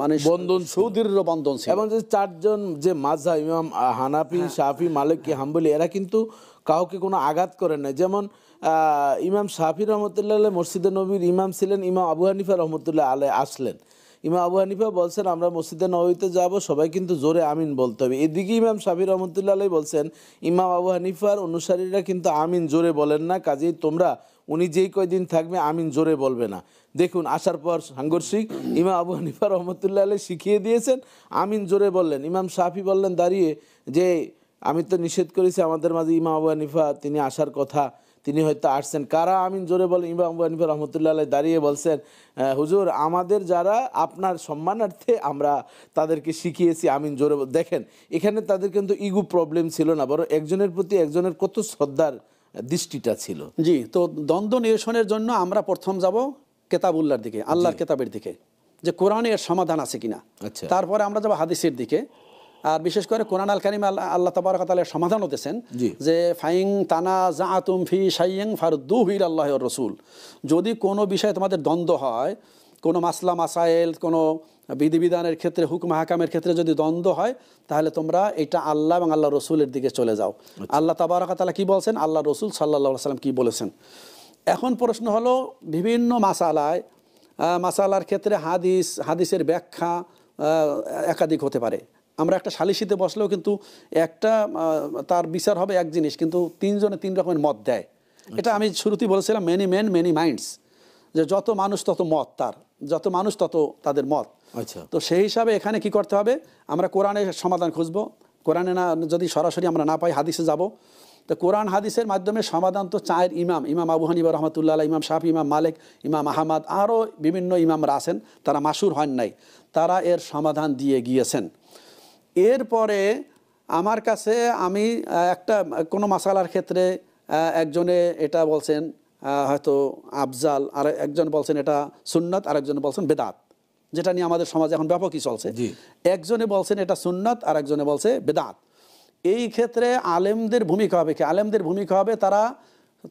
মানে বন্ধন, সুদৃঢ় বন্ধন ছিল। এবং যে 4 জন যে মাযহাব, ইমাম হানাফি, শাফি, মালিকি, হাম্বলি, এরা কিন্তু কাউকে কোনো আঘাত করেন না। যেমন ইমাম শাফি রহমতুল্লাহ আলাইহি মসজিদে নববীর ইমাম ছিলেন, ইমাম আবু হানিফা রহমতুল্লাহ আলাইহি আসলেন, ইমাম আবু হানিফা বলছেন আমরা মসজিদে নববীতে যাব, সবাই কিন্তু জোরে আমিন বলতে হবে। এদিকে ইমাম শাফি রহমতুল্লাহ আলাইহি বলছেন ইমাম আবু হানিফার অনুসারীরা কিন্তু আমিন জোরে বলেন না, কাজেই তোমরা উনি যেই কয়দিন থাকবে আমিন জোরে বলবে না। দেখুন, আসার পর সাংঘর্ষিক, ইমাম আবু হানিফা রহমতুল্লাহ আলাইহি শিখিয়ে দিয়েছেন, আমিন জোরে বললেন। ইমাম শাফি বললেন দাঁড়িয়ে যে আমি তো নিষেধ করেছি আমাদের মাঝে ইমাম আবু হানিফা, তিনি আসার কথা, তিনি হয়তো আসছেন, কারা আমিন জোরে বলেন? ইমাম আবু হানিফা রহমতুল্লাহ আলাইহি দাঁড়িয়ে বলছেন, হুজুর আমাদের যারা আপনার সম্মানার্থে আমরা তাদেরকে শিখিয়েছি আমিন জোরে। দেখেন, এখানে তাদের কিন্তু ইগো প্রবলেম ছিল না, বরং একজনের প্রতি একজনের কত শ্রদ্ধার দৃষ্টিটা ছিল। জি, তো দ্বন্দ্ব নিরসনের জন্য আমরা প্রথম যাব কেতাবুল্লাহর দিকে, আল্লাহর কেতাবের দিকে, যে কোরআনে এর সমাধান আছে কিনা। তারপরে আমরা যাব হাদিসের দিকে, আর বিশেষ করে কোরআন আল কারিমে আল্লাহ তাবারক ওয়া তাআলা সমাধান হতেছেন যে ফাইং তানাজাতুম ফি শাইইন ফারদুহু ইলাল্লাহি ওয়ার রাসূল, যদি কোনো বিষয়ে তোমাদের দ্বন্দ্ব হয়, কোনো মাসলা মাসাইল, কোনো বিধিবিধানের ক্ষেত্রে, হুকুম হাকামের ক্ষেত্রে যদি দ্বন্দ্ব হয়, তাহলে তোমরা এটা আল্লাহ এবং আল্লাহ রসুলের দিকে চলে যাও। আল্লাহ তাবারক ওয়া তাআলা কি বলছেন, আল্লাহ রসুল সাল্লাল্লাহু আলাইহি ওয়াসাল্লাম কি বলেছেন। এখন প্রশ্ন হলো, বিভিন্ন মাসালার ক্ষেত্রে হাদিসের ব্যাখ্যা একাধিক হতে পারে। আমরা একটা সালিসিতে বসলেও কিন্তু তার বিচার হবে এক জিনিস, কিন্তু 3 জনে 3 রকমের মত দেয়। এটা আমি শুরুতেই বলেছিলাম, মেনি মেন মেনি মাইন্ডস, যে যত মানুষ তত মত, যত মানুষ তত তাদের মত। তো সেই হিসাবে এখানে কি করতে হবে, আমরা কোরআনের সমাধান খুঁজবো, কোরআনে না যদি সরাসরি আমরা না পাই হাদিসে যাব, তো কোরআন হাদিসের মাধ্যমে সমাধান তো চায়ের ইমাম আবু হানিফা রহমতুল্লাহ, ইমাম শাফি, ইমাম মালিক, ইমাম আহমদ, আরও বিভিন্ন ইমামরা আছেন, তারা মাসুর হন নাই, তারা এর সমাধান দিয়ে গিয়েছেন। এরপরে আমার কাছে আমি একটা কোনো মাসালার ক্ষেত্রে একজনে এটা বলছেন হয়তো আফজাল, আর একজন বলছেন এটা সুন্নত, আর একজন বলছেন বেদাত, যেটা নিয়ে আমাদের সমাজে এখন ব্যাপকই চলছে। একজনে বলছেন এটা সুন্নত, আর একজনে বলছে বেদাত। এই ক্ষেত্রে আলেমদের ভূমিকা হবে কি? আলেমদের ভূমিকা হবে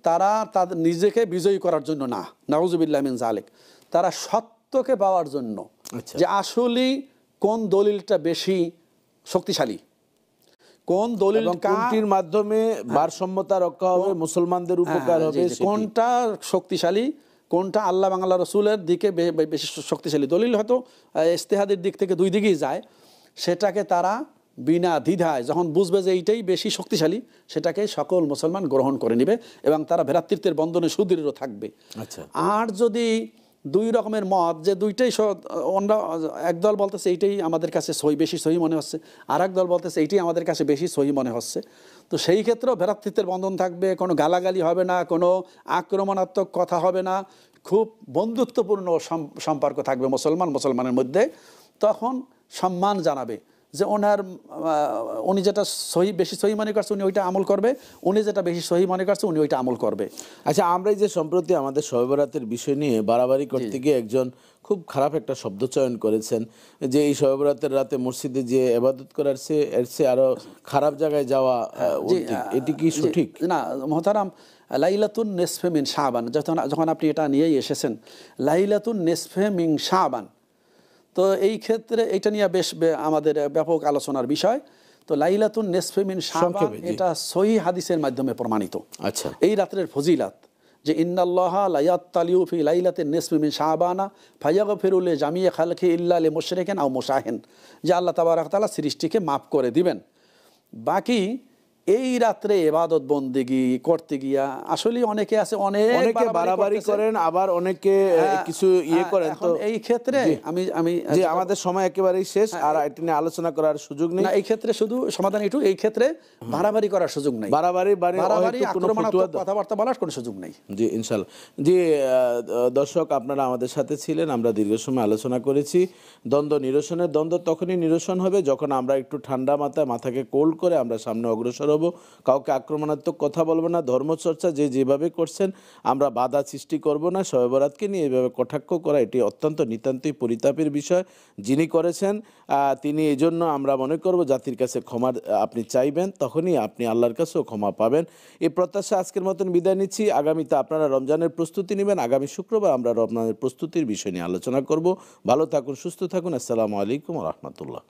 তারা তাদের নিজেকে বিজয়ী করার জন্য না, নাউজুবিল্লাহ মিন যালিক, তারা সত্যকে পাওয়ার জন্য, যে আসলে কোন দলিলটা বেশি শক্তিশালী, কোন দলিল কোনটির মাধ্যমে ভারসাম্যতা রক্ষা হবে, মুসলমানদের উপকার হবে, কোনটা শক্তিশালী, কোনটা আল্লাহ বাংলা রসুলের দিকে বেশি শক্তিশালী। দলিল হয়তো ইজতিহাদের দিক থেকে দুই দিকেই যায়, সেটাকে তারা বিনা দ্বিধায় যখন বুঝবে যে এইটাই বেশি শক্তিশালী, সেটাকে সকল মুসলমান গ্রহণ করে নেবে এবং তারা ভ্রাতৃত্বের বন্ধনে সুদৃঢ় থাকবে। আর যদি দুই রকমের মত, যে দুইটাই একদল বলতেছে এইটাই আমাদের কাছে বেশি সহি মনে হচ্ছে, আর এক দল বলতেছে এইটাই আমাদের কাছে বেশি সহি মনে হচ্ছে, তো সেই ক্ষেত্রেও ভ্রাতৃত্বের বন্ধন থাকবে, কোনো গালাগালি হবে না, কোনো আক্রমণাত্মক কথা হবে না, খুব বন্ধুত্বপূর্ণ সম্পর্ক থাকবে মুসলমানের মধ্যে। তখন সম্মান জানাবে যে উনি যেটা বেশি সহি মনে করছে উনি ওইটা আমল করবে, উনি যেটা বেশি সহি মনে করছে উনি ওইটা আমল করবে। আচ্ছা, আমরা যে সম্প্রতি আমাদের শবে বরাতের বিষয় নিয়ে বাড়াবাড়ি করতে গিয়ে একজন খুব খারাপ একটা শব্দ চয়ন করেছেন, যে এই শবে বরাতের রাতে মসজিদে যে ইবাদত করার এর চেয়ে আরো খারাপ জায়গায় যাওয়া, এটি কি সঠিক? না মোহতারাম, লাইলাতুন নিসফে মিন শাবান, যখন আপনি এটা নিয়েই এসেছেন, লাইলাতুন নিসফে মিন শাবান, তো এই ক্ষেত্রে এটা নিয়ে বেশ আমাদের ব্যাপক আলোচনার বিষয়। তো লাইলাতুন নিসফে মিন শাবান এটা সহিহ হাদিসের মাধ্যমে প্রমাণিত। আচ্ছা, এই রাতের ফজিলাত যে ইন্নাল্লাহা লা ইয়াত্তালিউ ফি লাইলাতিন নিসফি মিন শাবানা ফায়াগফিরু লিজামিই খালকি ইল্লা লিমুশরিকিন আও মুশাহিন, যে আল্লাহ তাবারক তাআলা সৃষ্টিকে মাফ করে দিবেন। বাকি এই রাত্রে ইবাদত বন্দেগী করতে গিয়া আসলে অনেকে আছে অনেকে বাড়াবাড়ি করেন, আবার অনেকে কিছু করেন। তো এই ক্ষেত্রে আমি যে আমাদের সময় একেবারেই শেষ, আর এটা নিয়ে আলোচনা করার সুযোগ নেই। এই ক্ষেত্রে শুধু সমাধান একটু, এই ক্ষেত্রে বাড়াবাড়ি করার সুযোগ নেই, বাড়াবাড়ি আক্রমণাত্মক কথাবার্তা বলার কোনো সুযোগ নেই। জি ইনশাআল্লাহ। জি দর্শক, আপনারা আমাদের সাথে ছিলেন, আমরা দীর্ঘ সময় আলোচনা করেছি দ্বন্দ্ব নিরসনের। দ্বন্দ্ব তখনই নিরসন হবে যখন আমরা একটু ঠান্ডা মাথাকে কোল্ড করে আমরা সামনে অগ্রসর হব। কাউকে আক্রমণাত্মক কথা বলবো না, ধর্মচর্চা যে যেভাবে করছেন আমরা বাধা সৃষ্টি করব না। শবে বরাতকে নিয়ে এইভাবে কটাক্ষ করা এটি অত্যন্ত নিতান্তই পরিতাপের বিষয়। যিনি করেছেন তিনি এই জন্য আমরা মনে করব জাতির কাছে ক্ষমা আপনি চাইবেন, তখনই আপনি আল্লাহর কাছেও ক্ষমা পাবেন। এই প্রত্যাশা আজকের মতন বিদায় নিচ্ছি। আগামীতে আপনারা রমজানের প্রস্তুতি নেবেন। আগামী শুক্রবার আমরা রমজানের প্রস্তুতির বিষয় নিয়ে আলোচনা করব। ভালো থাকুন, সুস্থ থাকুন। আসসালামু আলাইকুম ওয়া রাহমাতুল্লাহ।